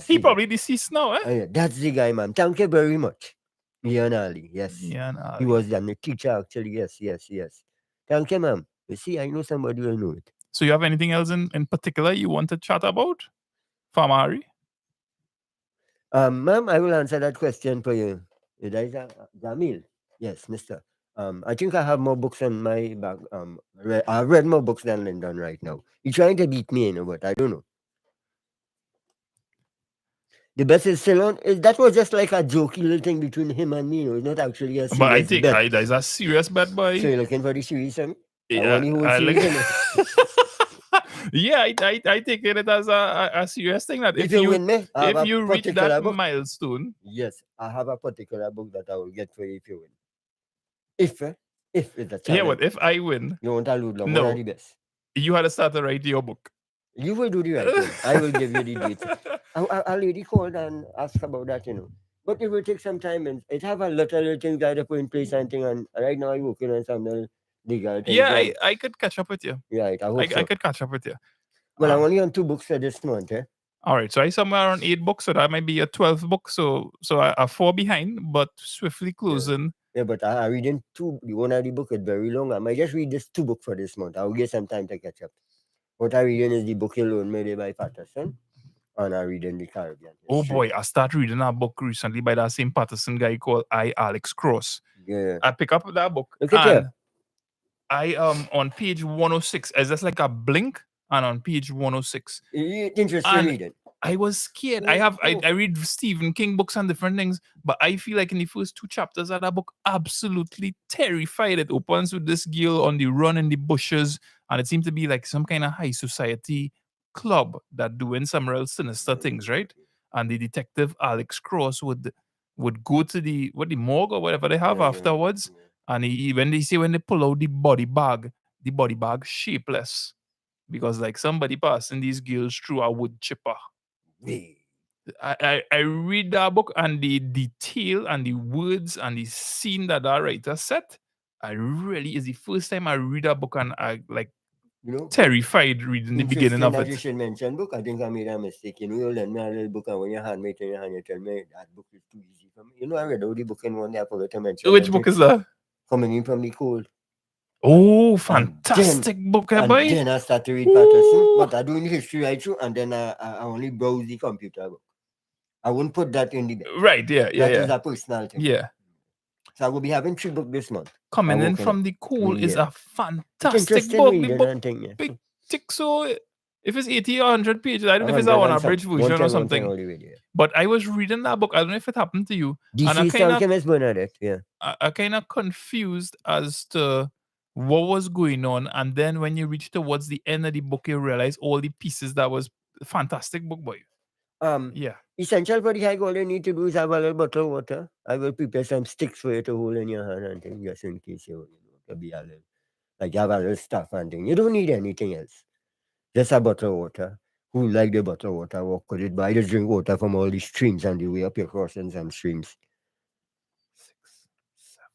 He probably deceased now, eh? Oh, yeah, that's the guy, ma'am. Thank you very much. Ian Ali, yes. Ian Ali. He was the teacher, actually. Yes. Thank you, ma'am. You see, I know somebody will know it. So you have anything else in particular you want to chat about, Farmer Harry? Ma'am, I will answer that question for you. That is Jamil. Yes, mister. I think I have more books in my bag. I've read more books than Lyndon right now. He's trying to beat me, but I don't know. The best is still on. That was just like a jokey little thing between him and me. It's not actually a serious But I think bet. that is a serious bet, boy. So you're looking for the series, son? Yeah, yeah, I take it as a serious thing that if you win me, if you reach that milestone. Yes, I have a particular book that I will get for you if you win. If it's a challenge. Yeah, but if I win, you won't allude long. No, one of the best. You had to start to write your book. You will do the right thing. I will give you the date. A lady called and asked about that, But it will take some time, and it have a lot of little things that I put in place and thing. And right now I'm working on some legal things. Yeah, I could catch up with you. Right, I could catch up with you. Well, I'm only on 2 books for this month, eh? All right, so I somewhere around 8 books, so that might be a 12th book. So I 4 behind, but swiftly closing. Yeah, but I'm reading 2. The one of the book is very long. I might just read this 2 books for this month. I'll get some time to catch up. What I'm reading is the book Alone Made by Patterson, and I'm reading the Caribbean. Oh boy, I started reading a book recently by that same Patterson guy called Alex Cross. Yeah. I pick up that book. Look at you. I on page 106, it's just like a blink, and on page 106. Interesting And reading. I was scared. I read Stephen King books and different things, but I feel like in the first two chapters of that book, absolutely terrified. It opens with this girl on the run in the bushes, and it seemed to be like some kind of high society club that doing some real sinister things, right? And the detective Alex Cross would go to the morgue or whatever they have afterwards, and when they say when they pull out the body bag shapeless because like somebody passing these girls through a wood chipper. I read that book and the detail and the words and the scene that writer set. I really is the first time I read a book and I like terrified reading the beginning of that you it. should mention book. I think I made a mistake. You lend me a little book, and when your hand made in your hand, you tell me that book is too easy for me. I read all the book in one day. I forgot to mention. Which book is that? Coming in from the cold. Oh, fantastic book, and boy. then I start to read Patterson, but I doing history right through, and then I only browse the computer book. I won't put that in the bed. Right, yeah. That is a personal thing. Yeah. So I will be having 3 books this month. Coming in from the cool is a fantastic book. The book big thick, so if it's 80 or 100 pages, I don't know if it's an abridged version or something. But I was reading that book. I don't know if it happened to you. And I kind of confused as to what was going on. And then when you reach towards the end of the book, you realize all the pieces that was fantastic book, boy. Yeah. Essential for the hike, all you need to do is have a little bottle of water. I will prepare some sticks for you to hold in your hand and things, just in case you to be a little, like you have a little stuff and thing. You don't need anything else. Just a bottle of water. Who like the bottle of water? Walk with it. But I just drink water from all these streams and the way up your crossing some streams. 6, 7,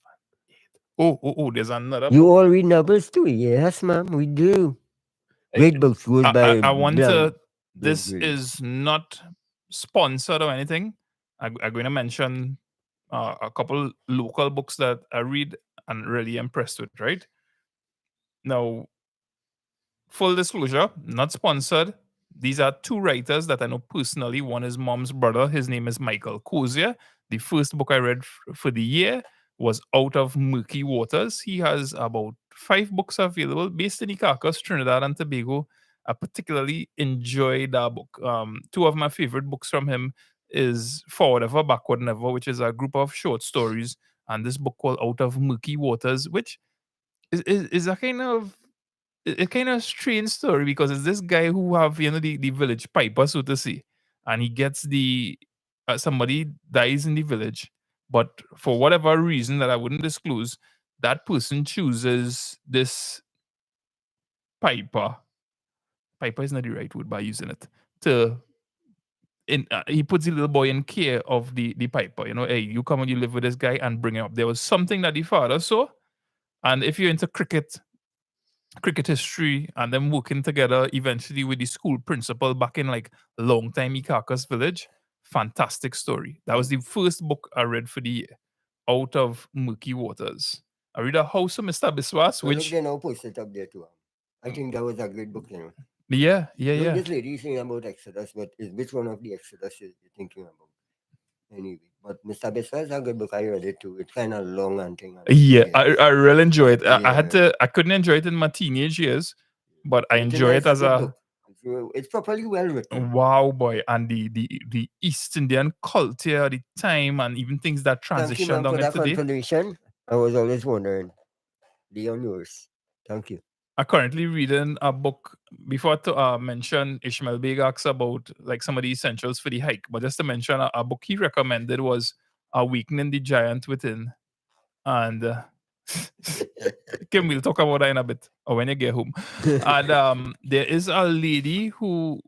8. Oh, there's another You book. all read novels too? Yes, ma'am, we do. Great books goes by. I want to. This is not sponsored or anything. I'm going to mention a couple local books that I read and really impressed with. Right now, full disclosure, not sponsored. These are 2 writers that I know personally. One is Mom's brother. His name is Michael Cozier. The first book I read for the year was Out of Murky Waters. He has about 5 books available based in Icacos, Trinidad and Tobago. I particularly enjoyed that book. 2 of my favorite books from him is Forward Ever, Backward Never, which is a group of short stories, and this book called Out of Murky Waters, which is a kind of strange story because it's this guy who have the village piper, so to say, and he gets the somebody dies in the village, but for whatever reason that I wouldn't disclose, that person chooses this piper. Piper is not the right word by using it to. He puts the little boy in care of the piper. Hey, you come and you live with this guy and bring him up. There was something that the father saw, and if you're into cricket history and them working together eventually with the school principal back in like long time Icacos village. Fantastic story. That was the first book I read for the year. Out of Murky Waters. I read A House of Mr. Biswas, which they now post it up there too. I think that was a great book, Yeah. This lady is saying about Exodus, but which one of the Exodus is you thinking about? Anyway, but Mr. Biswas is a good book. I read it too. It's kind of long and thing. Yeah, I really enjoy it. I couldn't enjoy it in my teenage years, but I enjoy it as a book. It's properly well written. Wow, boy, and the East Indian culture at the time, and even things that transition down into today. Confirmation. I was always wondering. Leon yours. Thank you. I'm currently reading a book before to mention Ishmael Beg asks about like some of the essentials for the hike, but just to mention a book he recommended was Awakening the Giant Within. And Kim, we'll talk about that in a bit or when you get home. And there is a lady who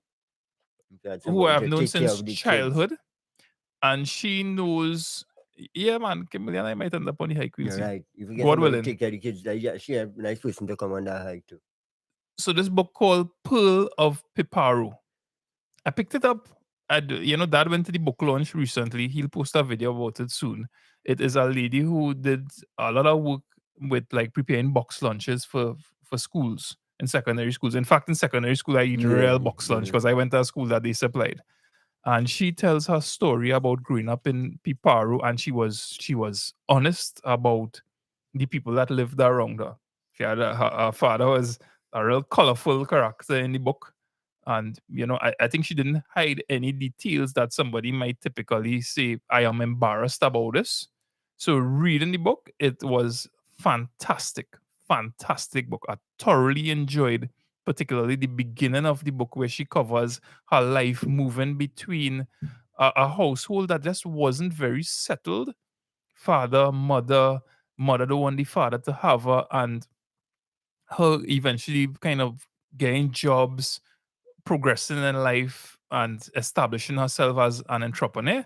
I have known since childhood, and she knows. Yeah, man, Kimberly and I might end up on the hike. We'll see. Right. If you get God willing. Take care of the kids, she a nice person to come on that hike too. So this book called Pearl of Piparu. I picked it up. Dad went to the book launch recently. He'll post a video about it soon. It is a lady who did a lot of work with like preparing box lunches for schools in secondary schools. In fact, in secondary school, I eat real box lunch because I went to a school that they supplied. And she tells her story about growing up in Piparu, and she was honest about the people that lived around her. Her father was a real colorful character in the book. And, I think she didn't hide any details that somebody might typically say, I am embarrassed about this. So, reading the book, it was fantastic, fantastic book. I thoroughly enjoyed, particularly the beginning of the book, where she covers her life moving between a household that just wasn't very settled. Father, mother don't want the father to have her, and her eventually kind of getting jobs, progressing in life, and establishing herself as an entrepreneur.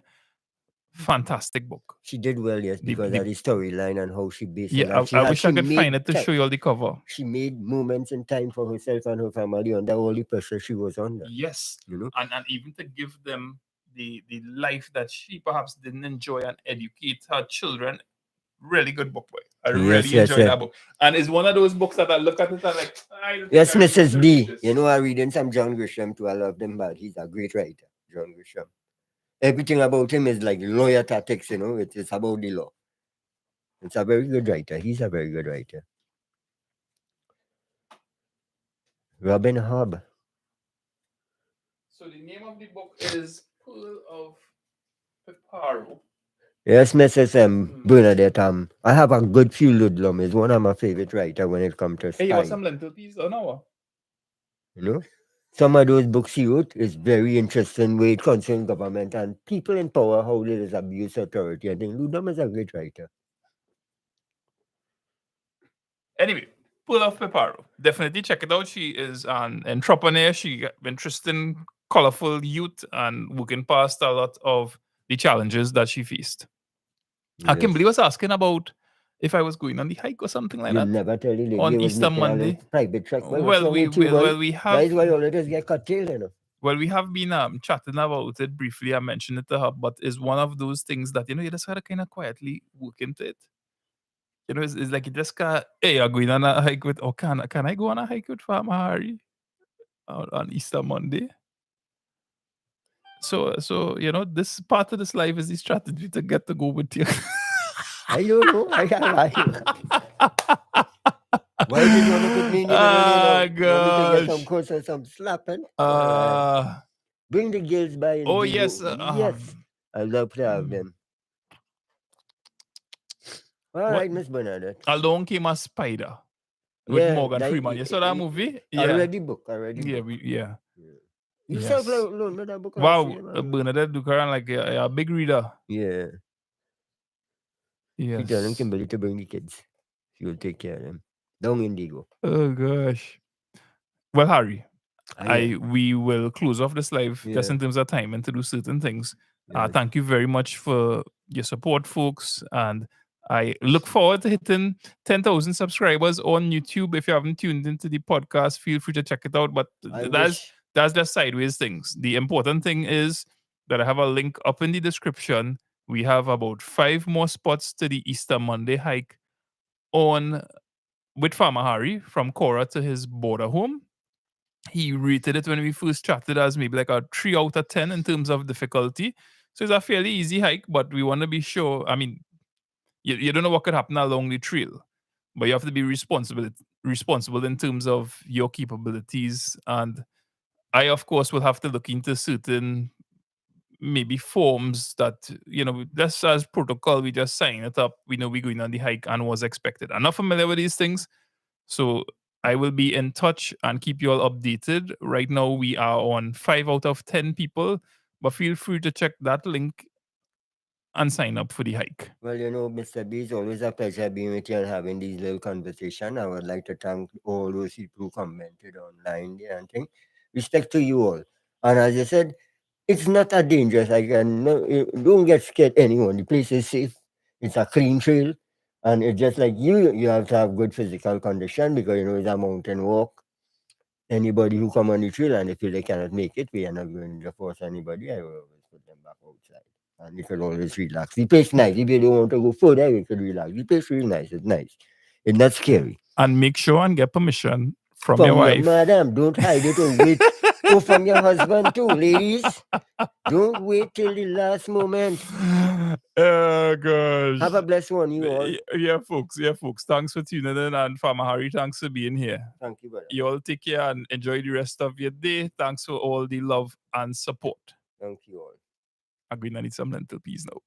Fantastic book. She did well, yes, The, because the, of the storyline and how she based yeah, it. And I wish she I could find made it to show you all the cover. she made moments in time for herself and her family under all the pressure she was under. Yes, You know, and even to give them the life that she perhaps didn't enjoy and educate her children. Really good book, boy. I yes, really yes, enjoyed yes. that book, and it's one of those books that I look at it and like, I don't think Yes, I really want Mrs. to read D. this. You know, I'm reading some John Grisham too. I love him, but he's a great writer, John Grisham. Everything about him is like lawyer tactics, you know, it's about the law. It's a very good writer. He's a very good writer. Robin Hobb. So the name of the book is Pearl of Piparo. Yes, Mrs. Hmm. Bernadette. I have a good few Ludlum. Is one of my favorite writer when it comes to Hey, you want spy. some lentil peas or no? You know, some of those books he wrote is very interesting where it concerns government and people in power, how they just abuse authority. I think Ludlum is a great writer. Anyway, Pearl of Piparo. Definitely check it out. She is an entrepreneur. She got interesting, colorful youth and working past a lot of the challenges that she faced. Kimberly was asking about if I was going on the hike or something like You that never tell the lady on you was Easter making a little Monday. private track. Well, what's Well, wrong we with you, well, boy? well we That have is why you always get curtailed, you know. well we have been chatting about it briefly. I mentioned it to her, but it's one of those things that you just gotta kind of quietly work into it. It's like you just got hey, you're going on a hike with can I go on a hike with Farmer Harry on Easter Monday? So this part of this life is the strategy to get to go with you. I don't know. Why did you want to put me in the middle, you know? You want me to get some Gosh. course and some slapping? Alright. Bring the girls by and Oh bring yes. yes. I love to have mm, them. what? Alright, Miss Bernadette. Along came a spider with Yeah, Morgan Freeman. You saw that movie? I Yeah. read the book. Yeah, Yeah. You yes. self-learned that book on Wow, cinema. Bernadette Ducaran like a big reader. Yeah. She telling Yes. Kimberly to bring the kids. She will take care of them. Down Indigo. Oh gosh. Well, Harry, Yeah. we will close off this live just Yeah. in terms of time and to do certain things. Yes. Thank you very much for your support, folks, and I look forward to hitting 10,000 subscribers on YouTube. If you haven't tuned into the podcast, feel free to check it out. But that's just sideways things. The important thing is that I have a link up in the description. We have about 5 more spots to the Easter Monday hike on with Farmer Harry from Cora to his border home. He rated it when we first chatted as maybe like a 3 out of 10 in terms of difficulty. So it's a fairly easy hike, but we want to be sure. I mean, you don't know what could happen along the trail, but you have to be responsible in terms of your capabilities. And I, of course, will have to look into certain maybe forms that, just as protocol, we just sign it up. We know we're going on the hike and was expected. I'm not familiar with these things. So I will be in touch and keep you all updated. Right now, we are on 5 out of 10 people, but feel free to check that link and sign up for the hike. Well, Mr. B, it's always a pleasure being with you and having these little conversations. I would like to thank all those people who commented online there and things. Respect to you all. And as I said, it's not that dangerous. Don't get scared, anyone. The place is safe. It's a clean trail. And it's just like you have to have good physical condition because, it's a mountain walk. Anybody who come on the trail and they feel they cannot make it, we are not going to force anybody. I will always put them back outside. And you can always relax. The place nice. If you don't want to go further, you can relax. The place real nice. It's nice. It's not scary. And make sure and get permission from your wife. Madam, don't hide it or wait. Go from your husband too, ladies. Don't wait till the last moment. Oh gosh. Have a blessed one, you all. Yeah, folks. Yeah, folks. Thanks for tuning in, and Farmer Harry, thanks for being here. Thank you, brother. You all take care and enjoy the rest of your day. Thanks for all the love and support. Thank you all. I'm going to need some lentil peas now.